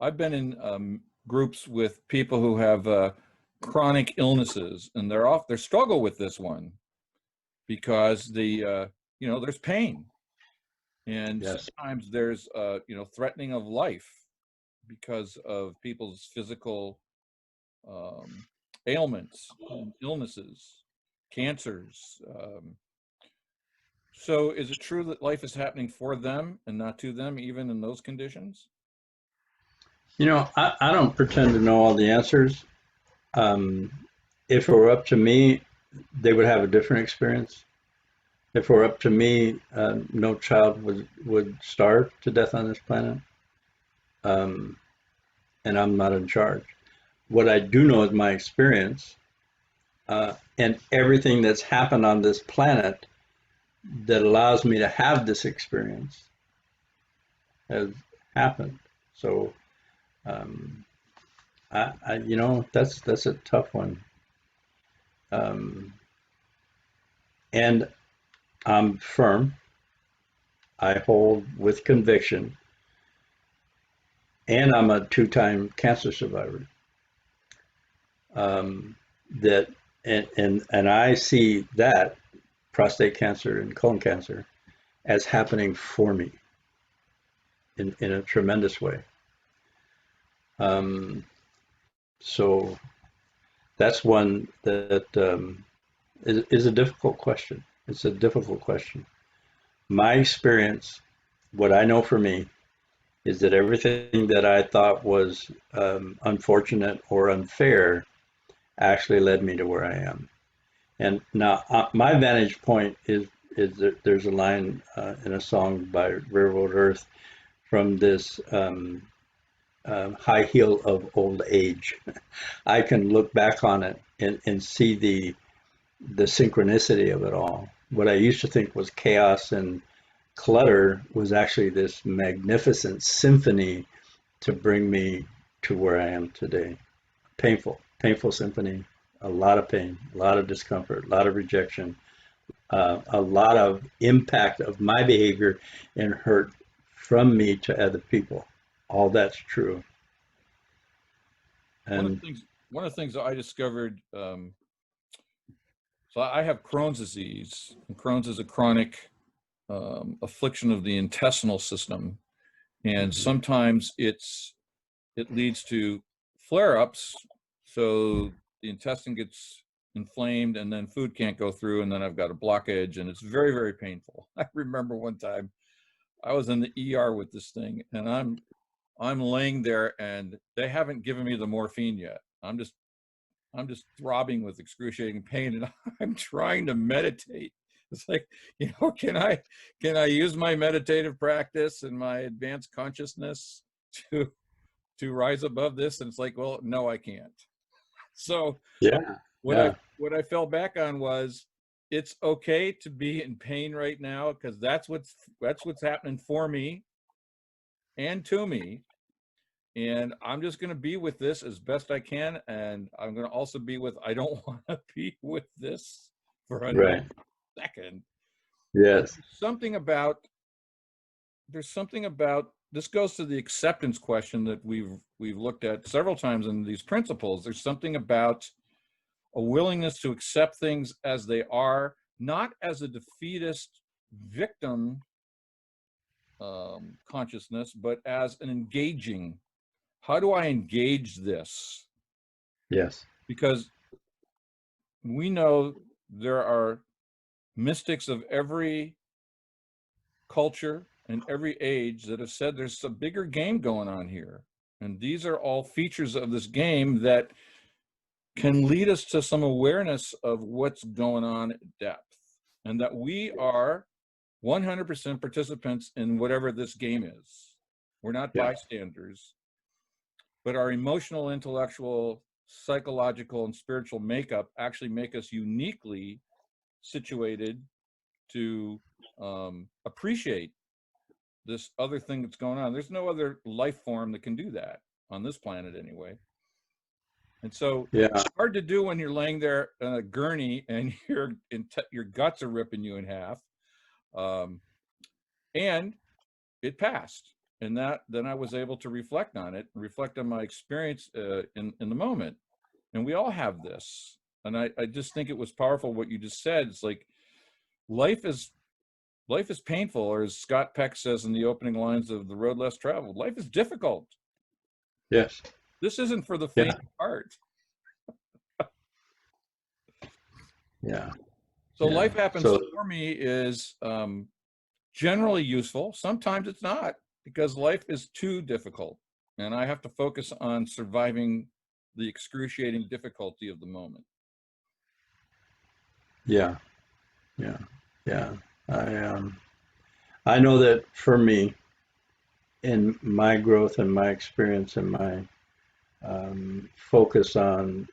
I've been in groups with people who have chronic illnesses, and they struggle with this one because there's pain, and
Yes.
sometimes there's threatening of life because of people's physical ailments, illnesses, cancers. So is it true that life is happening for them and not to them, even in those conditions?
I don't pretend to know all the answers. If it were up to me, they would have a different experience. If it were up to me, no child would starve to death on this planet. And I'm not in charge. What I do know is my experience, and everything that's happened on this planet that allows me to have this experience has happened. So, that's a tough one. And I'm firm. I hold with conviction, and I'm a two-time cancer survivor. That and I see that prostate cancer and colon cancer as happening for me in a tremendous way. So that's one that is a difficult question. It's a difficult question. My experience, what I know for me, is that everything that I thought was unfortunate or unfair actually led me to where I am. And now my vantage point is that there's a line in a song by Railroad Earth from this high heel of old age. I can look back on it and see the synchronicity of it all. What I used to think was chaos and clutter was actually this magnificent symphony to bring me to where I am today. Painful symphony, a lot of pain, a lot of discomfort, a lot of rejection, a lot of impact of my behavior and hurt from me to other people. All that's true. And
one of the things that I discovered, so I have Crohn's disease, and Crohn's is a chronic affliction of the intestinal system, and sometimes it leads to flare-ups, so the intestine gets inflamed and then food can't go through, and then I've got a blockage, and it's very, very painful. I remember one time I was in the ER with this thing, and I'm laying there and they haven't given me the morphine yet. I'm just throbbing with excruciating pain, and I'm trying to meditate. It's like, can I use my meditative practice and my advanced consciousness to rise above this? And it's like, well, no, I can't. So
yeah,
what I fell back on was, it's okay to be in pain right now, because that's what's happening for me and to me. And I'm just going to be with this as best I can. And I'm going to also be with, I don't want to be with this for another
Right.
second.
Yes.
There's something about this goes to the acceptance question that we've looked at several times in these principles. There's something about a willingness to accept things as they are, not as a defeatist victim consciousness, but as an engaging. How do I engage this?
Yes.
Because we know there are mystics of every culture and every age that have said there's a bigger game going on here. And these are all features of this game that can lead us to some awareness of what's going on at depth, and that we are 100% participants in whatever this game is. We're not bystanders, but our emotional, intellectual, psychological, and spiritual makeup actually make us uniquely situated to appreciate this other thing that's going on. There's no other life form that can do that on this planet anyway. And so it's hard to do when you're laying there on a gurney and your guts are ripping you in half. And it passed. And then I was able to reflect on it, reflect on my experience in the moment. And we all have this. And I just think it was powerful what you just said. It's like life is painful, or as Scott Peck says in the opening lines of The Road Less Traveled, life is difficult.
Yes.
This isn't for the faint of heart.
Yeah.
So life happens for me is generally useful. Sometimes it's not, because life is too difficult. And I have to focus on surviving the excruciating difficulty of the moment.
Yeah. I know that for me, in my growth and my experience and my focus on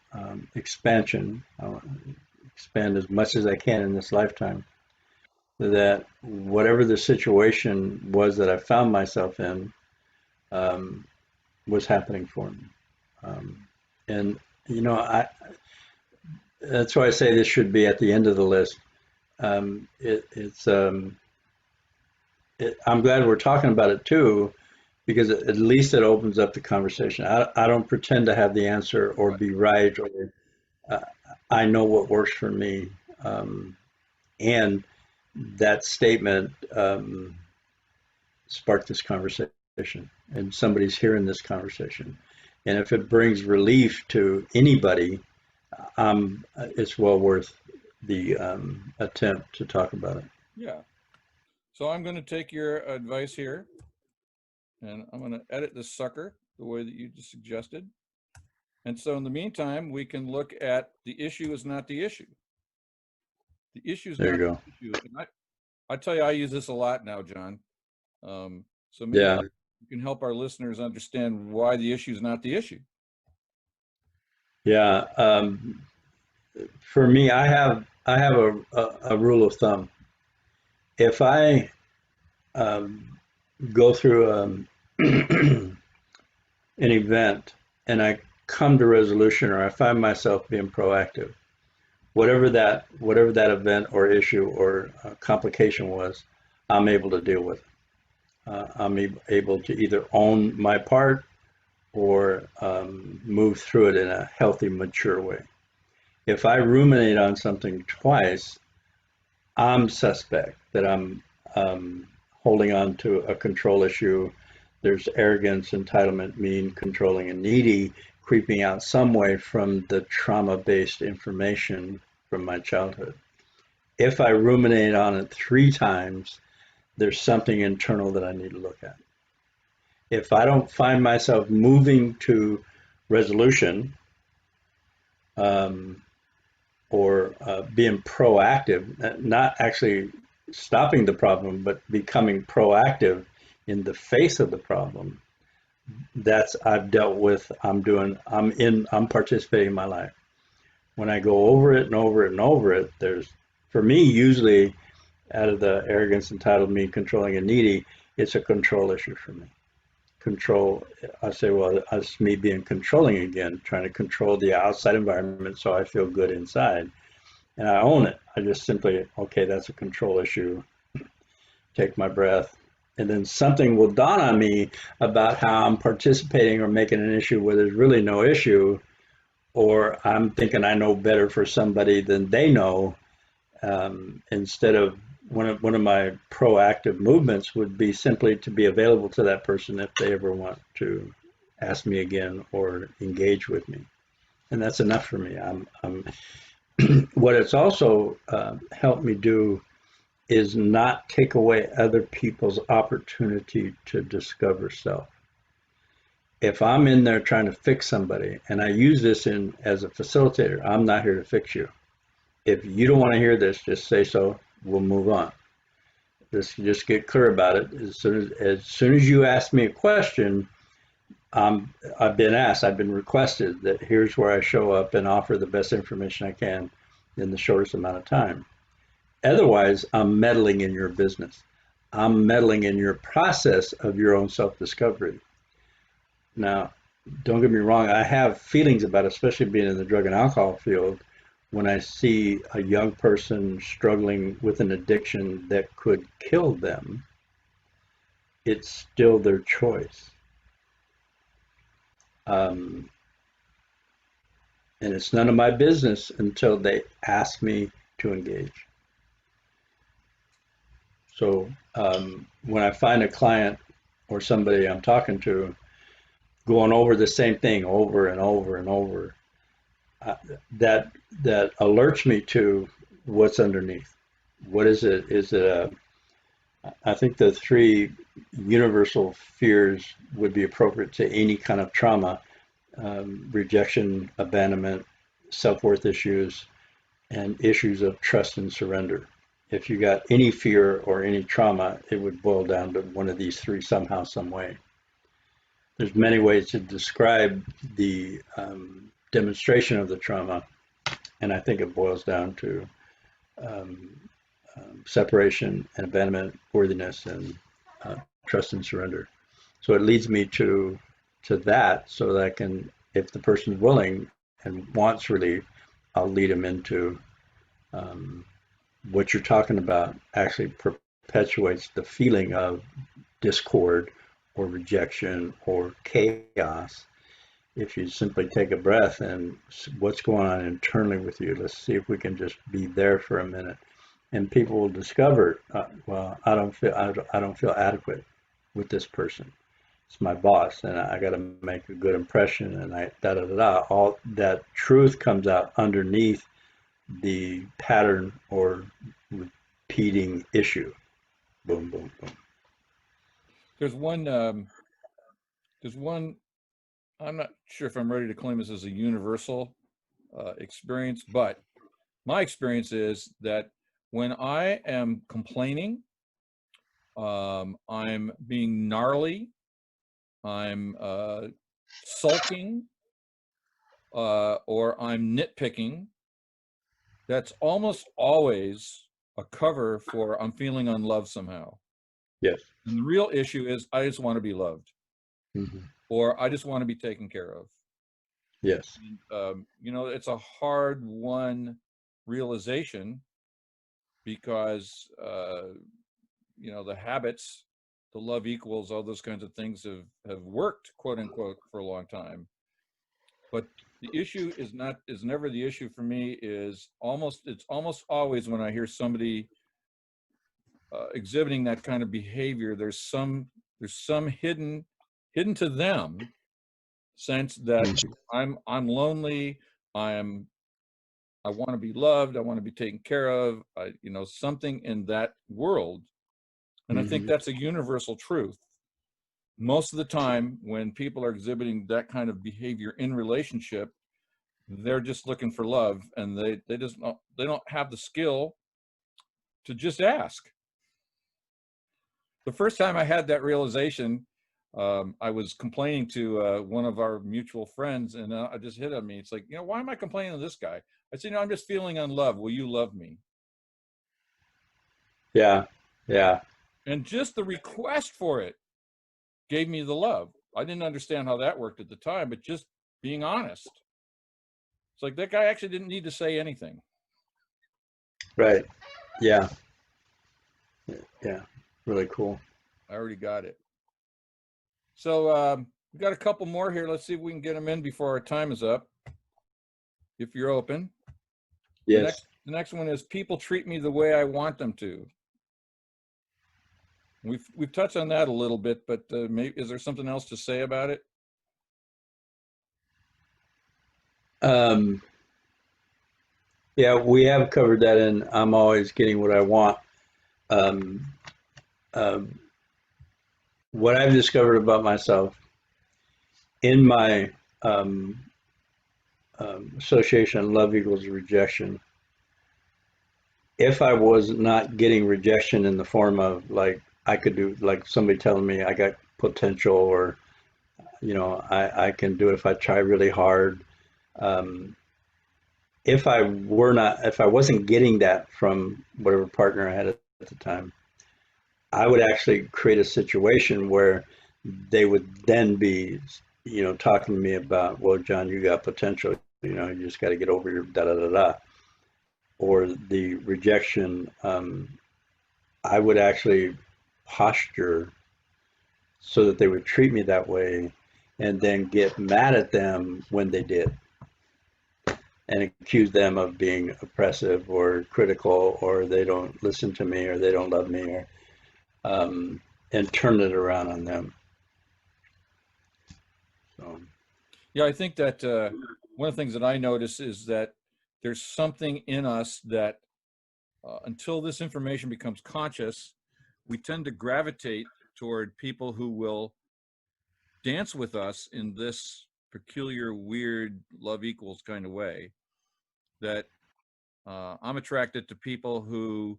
expansion, I'll expand as much as I can in this lifetime, that whatever the situation was that I found myself in was happening for me. And, you know, that's why I say this should be at the end of the list. I'm glad we're talking about it too, because at least it opens up the conversation. I don't pretend to have the answer or be right, or I know what works for me. And that statement sparked this conversation, and somebody's hearing this conversation. And if it brings relief to anybody, it's well worth the attempt to talk about it.
Yeah. So I'm going to take your advice here, and I'm going to edit this sucker the way that you just suggested. And so in the meantime, we can look at the issue is not the issue. The issue is not the issue. And I tell you, I use this a lot now, John. So maybe you can help our listeners understand why the issue is not the issue.
Yeah. For me, I have a rule of thumb. If I go through an event and I come to resolution, or I find myself being proactive, whatever that event or issue or complication was, I'm able to deal with it. I'm able to either own my part or move through it in a healthy, mature way. If I ruminate on something twice, I'm suspect that I'm holding on to a control issue. There's arrogance, entitlement, mean, controlling, and needy creeping out some way from the trauma-based information from my childhood. If I ruminate on it 3 times, there's something internal that I need to look at. If I don't find myself moving to resolution or being proactive, not actually stopping the problem, but becoming proactive in the face of the problem, that's I've dealt with, I'm participating in my life. When I go over it and over it and over it, there's, for me, usually out of the arrogance, entitled, mean, controlling, and needy, it's a control issue for me. control. I say, well, that's me being controlling again, trying to control the outside environment so I feel good inside. And I own it. I just simply, okay, that's a control issue. Take my breath. And then something will dawn on me about how I'm participating or making an issue where there's really no issue, or I'm thinking I know better for somebody than they know. Instead of one of my proactive movements would be simply to be available to that person if they ever want to ask me again or engage with me. And that's enough for me. What it's also helped me do is not take away other people's opportunity to discover self. If I'm in there trying to fix somebody, and I use this as a facilitator, I'm not here to fix you. If you don't want to hear this, just say so. We'll move on. Just get clear about it. As soon as you ask me a question, I've been requested that here's where I show up and offer the best information I can in the shortest amount of time. Otherwise, I'm meddling in your business. I'm meddling in your process of your own self-discovery. Now, don't get me wrong, I have feelings about it, especially being in the drug and alcohol field, when I see a young person struggling with an addiction that could kill them. It's still their choice. And it's none of my business until they ask me to engage. So when I find a client or somebody I'm talking to going over the same thing over and over and over, that alerts me to what's underneath. What is it? I think the three universal fears would be appropriate to any kind of trauma: rejection, abandonment, self-worth issues, and issues of trust and surrender. If you got any fear or any trauma, it would boil down to one of these three somehow, some way. There's many ways to describe the demonstration of the trauma, and I think it boils down to separation and abandonment, worthiness, and trust and surrender. So it leads me to that, so that I can, if the person's willing and wants relief, I'll lead them into what you're talking about. Actually perpetuates the feeling of discord or rejection or chaos. If you simply take a breath and what's going on internally with you, let's see if we can just be there for a minute, and people will discover, well, I don't feel adequate with this person. It's my boss, and I got to make a good impression, and all that truth comes out underneath the pattern or repeating issue. Boom, boom, boom.
There's one, I'm not sure if I'm ready to claim this as a universal experience, but my experience is that when I am complaining, I'm being gnarly, I'm sulking, or I'm nitpicking, that's almost always a cover for I'm feeling unloved somehow.
Yes.
And the real issue is I just want to be loved,
Mm-hmm.
or I just want to be taken care of.
Yes.
And, it's a hard won realization because, the habits, the love equals, all those kinds of things have worked, quote unquote, for a long time. But the issue is never the issue for me. It's almost always when I hear somebody exhibiting that kind of behavior, there's some hidden to them sense that I'm lonely, I want to be loved, I want to be taken care of, something in that world. And I think
Mm-hmm.
that's a universal truth. Most of the time when people are exhibiting that kind of behavior in relationship, they're just looking for love, and they don't have the skill to just ask. The first time I had that realization, I was complaining to one of our mutual friends, and it just hit on me. It's like, why am I complaining to this guy? I said, I'm just feeling unloved. Will you love me?
Yeah. Yeah.
And just the request for it gave me the love. I didn't understand how that worked at the time, but just being honest. It's like that guy actually didn't need to say anything.
Right. Yeah. Yeah. Really cool.
I already got it. So we got a couple more here. Let's see if we can get them in before our time is up. If you're open.
Yes.
The next one is people treat me the way I want them to. We've touched on that a little bit, but maybe, is there something else to say about it?
Yeah, we have covered that in I'm always getting what I want. Um, um, what I've discovered about myself in my association, love equals rejection. If I was not getting rejection in the form of like I could do, like somebody telling me I got potential, or I can do it if I try really hard. Um, if I wasn't getting that from whatever partner I had at the time, I would actually create a situation where they would then be, talking to me about, well, John, you got potential, you just got to get over your da da da da, or the rejection. I would actually posture so that they would treat me that way, and then get mad at them when they did, and accuse them of being oppressive or critical, or they don't listen to me, or they don't love me, or and turn it around on them. So,
Yeah, I think that one of the things that I notice is that there's something in us that until this information becomes conscious, we tend to gravitate toward people who will dance with us in this peculiar, weird love equals kind of way. That I'm attracted to people who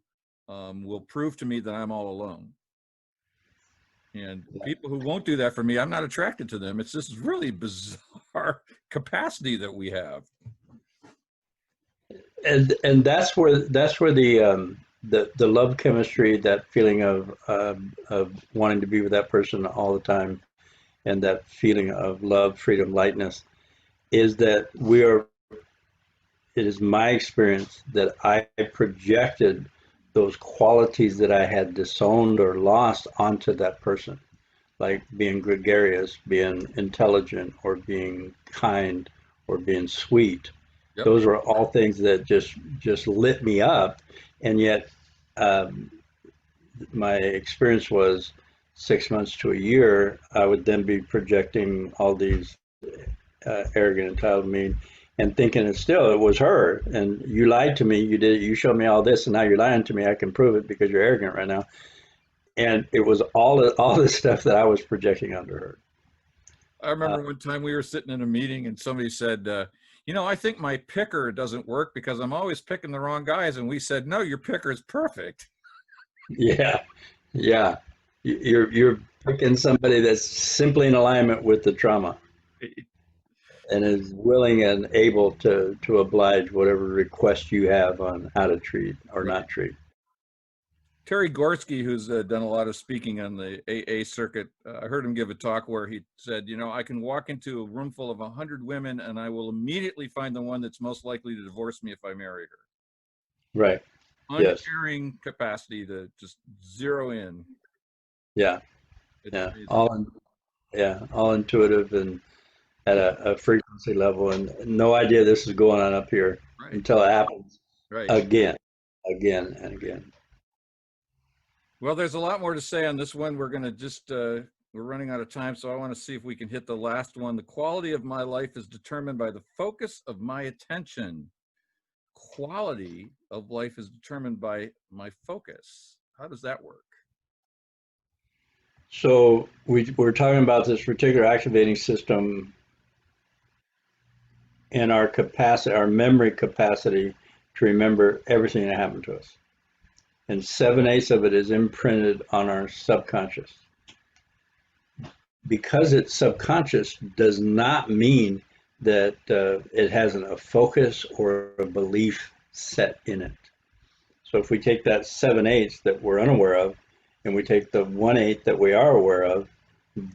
will prove to me that I'm all alone. And people who won't do that for me, I'm not attracted to them. It's this really bizarre capacity that we have.
and that's where the love chemistry, that feeling of wanting to be with that person all the time, and that feeling of love, freedom, lightness, is that we are. It is my experience that I projected those qualities that I had disowned or lost onto that person, like being gregarious, being intelligent, or being kind, or being sweet.
Yep.
Those were all things that just lit me up, and yet um, my experience was 6 months to a year. I would then be projecting all these arrogant, entitled, mean, and thinking it was her. And you lied to me. You did. You showed me all this, and now you're lying to me. I can prove it because you're arrogant right now. And it was all the stuff that I was projecting onto her.
I remember one time we were sitting in a meeting and somebody said, I think my picker doesn't work because I'm always picking the wrong guys. And we said, no, your picker is perfect.
Yeah, yeah. You're picking somebody that's simply in alignment with the trauma, and is willing and able to oblige whatever request you have on how to treat or
Right.
not treat.
Terry Gorski, who's done a lot of speaking on the AA circuit, I heard him give a talk where he said, I can walk into a room full of 100 women and I will immediately find the one that's most likely to divorce me if I marry her.
Right. Yes.
Uncaring capacity to just zero in.
Yeah.
It's
Yeah.
amazing.
All intuitive and at a frequency level, and no idea this is going on up here
Right.
until it happens
Right.
again and again.
Well, there's a lot more to say on this one. We're going to just, we're running out of time. So I want to see if we can hit the last one. The quality of my life is determined by the focus of my attention. Quality of life is determined by my focus. How does that work?
So we're talking about this reticular activating system and our capacity, our memory capacity to remember everything that happened to us. And 7/8 of it is imprinted on our subconscious. Because it's subconscious does not mean that it hasn't a focus or a belief set in it. So if we take that 7/8 that we're unaware of, and we take the 1/8 that we are aware of,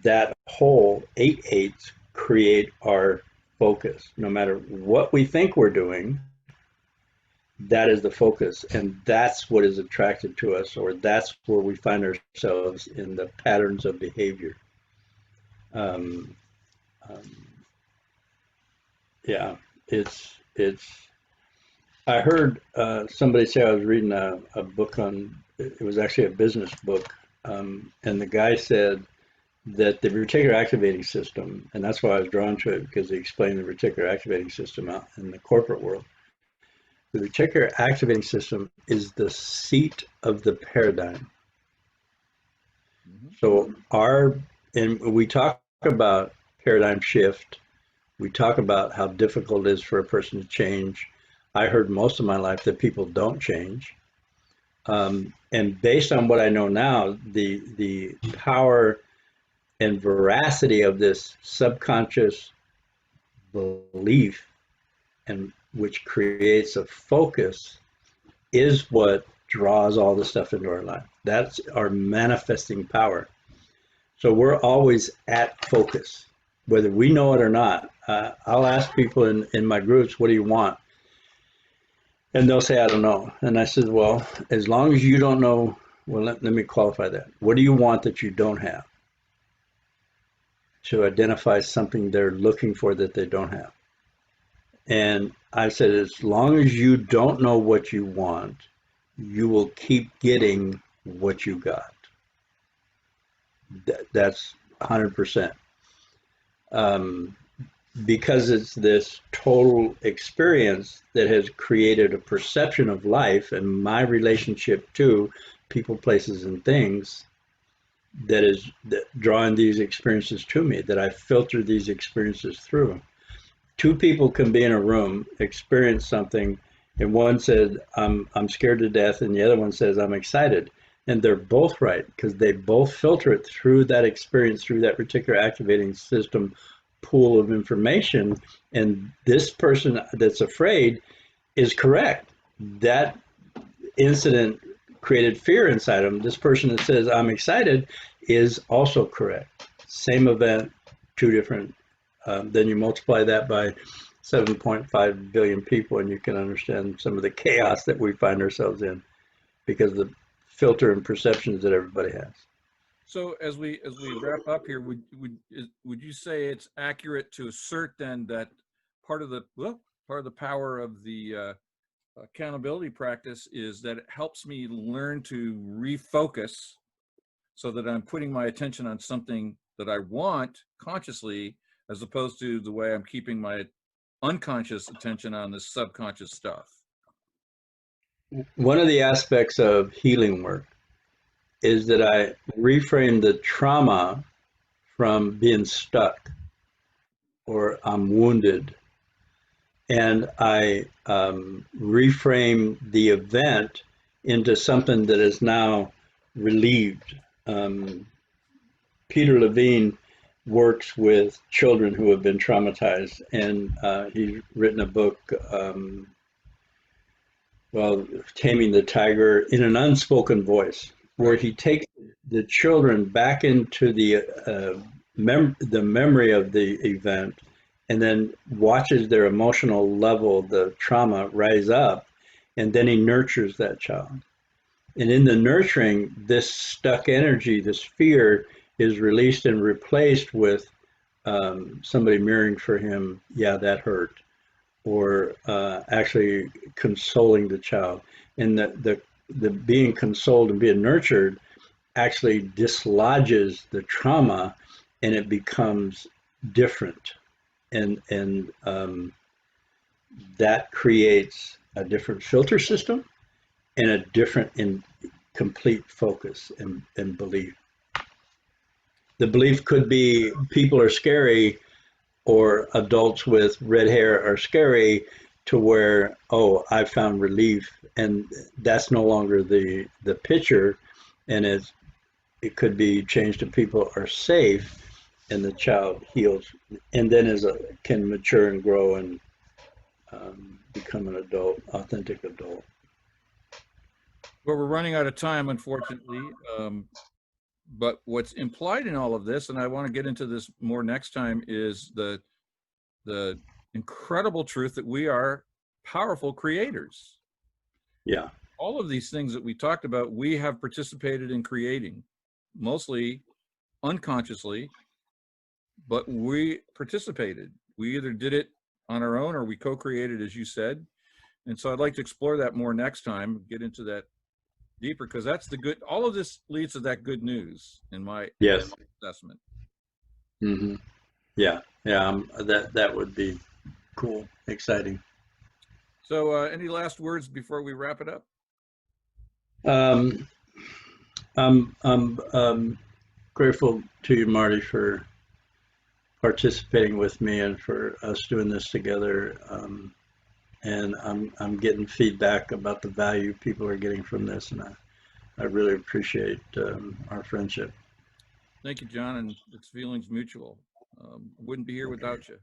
that whole 8/8 create our focus. No matter what we think we're doing, that is the focus. And that's what is attracted to us, or that's where we find ourselves in the patterns of behavior. Um, um, yeah, it's. I heard somebody say, I was reading a book on, it was actually a business book, and the guy said that the reticular activating system, and that's why I was drawn to it, because he explained the reticular activating system out in the corporate world. The reticular activating system is the seat of the paradigm.
Mhm.
So and we talk about paradigm shift. We talk about how difficult it is for a person to change. I heard most of my life that people don't change. And based on what I know now, the power and veracity of this subconscious belief, and which creates a focus, is what draws all the stuff into our life. That's our manifesting power. So we're always at focus, whether we know it or not. I'll ask people in my groups, what do you want? And they'll say, I don't know. And I said, well, as long as you don't know, well, let me qualify that. What do you want that you don't have? To identify something they're looking for that they don't have. And I said, as long as you don't know what you want, you will keep getting what you got. That's 100%. Um, because it's this total experience that has created a perception of life and my relationship to people, places, and things that drawing these experiences to me, that I filter these experiences through. Two people can be in a room, experience something, and one said, I'm scared to death, and the other one says, I'm excited. And they're both right, because they both filter it through that experience, through that particular activating system pool of information. And this person that's afraid is correct. That incident created fear inside them. This person that says, I'm excited, is also correct. Same event, two different. Then you multiply that by 7.5 billion people, and you can understand some of the chaos that we find ourselves in because of the filter and perceptions that everybody has.
So as we wrap up here, would you say it's accurate to assert then that part of the power of the accountability practice is that it helps me learn to refocus so that I'm putting my attention on something that I want consciously, as opposed to the way I'm keeping my unconscious attention on this subconscious stuff?
One of the aspects of healing work is that I reframe the trauma from being stuck or I'm wounded, and I reframe the event into something that is now relieved. Um, Peter Levine works with children who have been traumatized, and he's written a book, well, Taming the Tiger, in an unspoken voice, where he takes the children back into the memory of the event, and then watches their emotional level, the trauma, rise up, and then he nurtures that child. And in the nurturing, this stuck energy, this fear, is released and replaced with somebody mirroring for him, yeah, that hurt, or actually consoling the child. And the being consoled and being nurtured actually dislodges the trauma, and it becomes different. And that creates a different filter system and a different in complete focus and belief. The belief could be people are scary, or adults with red hair are scary, to where, oh, I found relief, and that's no longer the picture, and it could be changed to people are safe, and the child heals, and then can mature and grow and become an adult, authentic adult.
Well, we're running out of time, unfortunately. But what's implied in all of this, and I want to get into this more next time, is the incredible truth that we are powerful creators.
Yeah.
All of these things that we talked about, we have participated in creating, mostly unconsciously, but we participated. We either did it on our own or we co-created, as you said. And so I'd like to explore that more next time, get into that deeper, because that's the good, all of this leads to that good news in my
Yes.
assessment.
Hmm. Yeah. Yeah. That would be cool. Exciting.
So any last words before we wrap it up?
Um, I'm grateful to you, Marty, for participating with me and for us doing this together. And I'm getting feedback about the value people are getting from this, and I really appreciate our friendship.
Thank you, John, and it's feelings mutual. Wouldn't be here
Okay.
without you.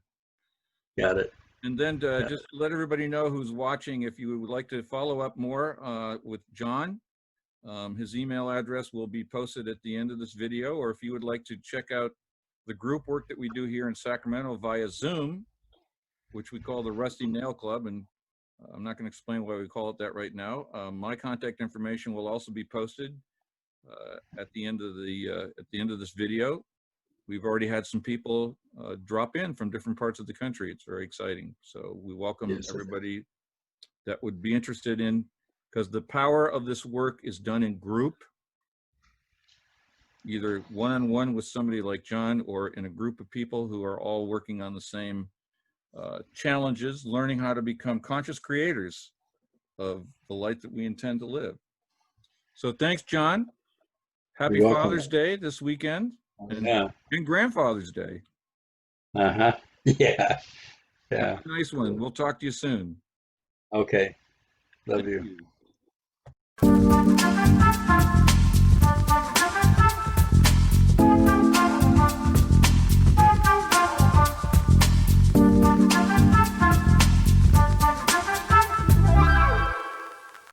Got it.
And then
Got
just let everybody know who's watching, if you would like to follow up more with John, his email address will be posted at the end of this video, or if you would like to check out the group work that we do here in Sacramento via Zoom, which we call the Rusty Nail Club, and I'm not going to explain why we call it that right now. My contact information will also be posted at the end of this video. We've already had some people drop in from different parts of the country. It's very exciting. So we welcome
Yes.
everybody that would be interested in, because the power of this work is done in group, either one-on-one with somebody like John or in a group of people who are all working on the same challenges, learning how to become conscious creators of the light that we intend to live. So thanks, John. Happy
You're welcome.
Father's Day this weekend,
Yeah.
and Grandfather's Day.
Uh-huh. Yeah. Yeah.
Have a nice one. We'll talk to you soon.
Okay. Love
Thank
you.
you.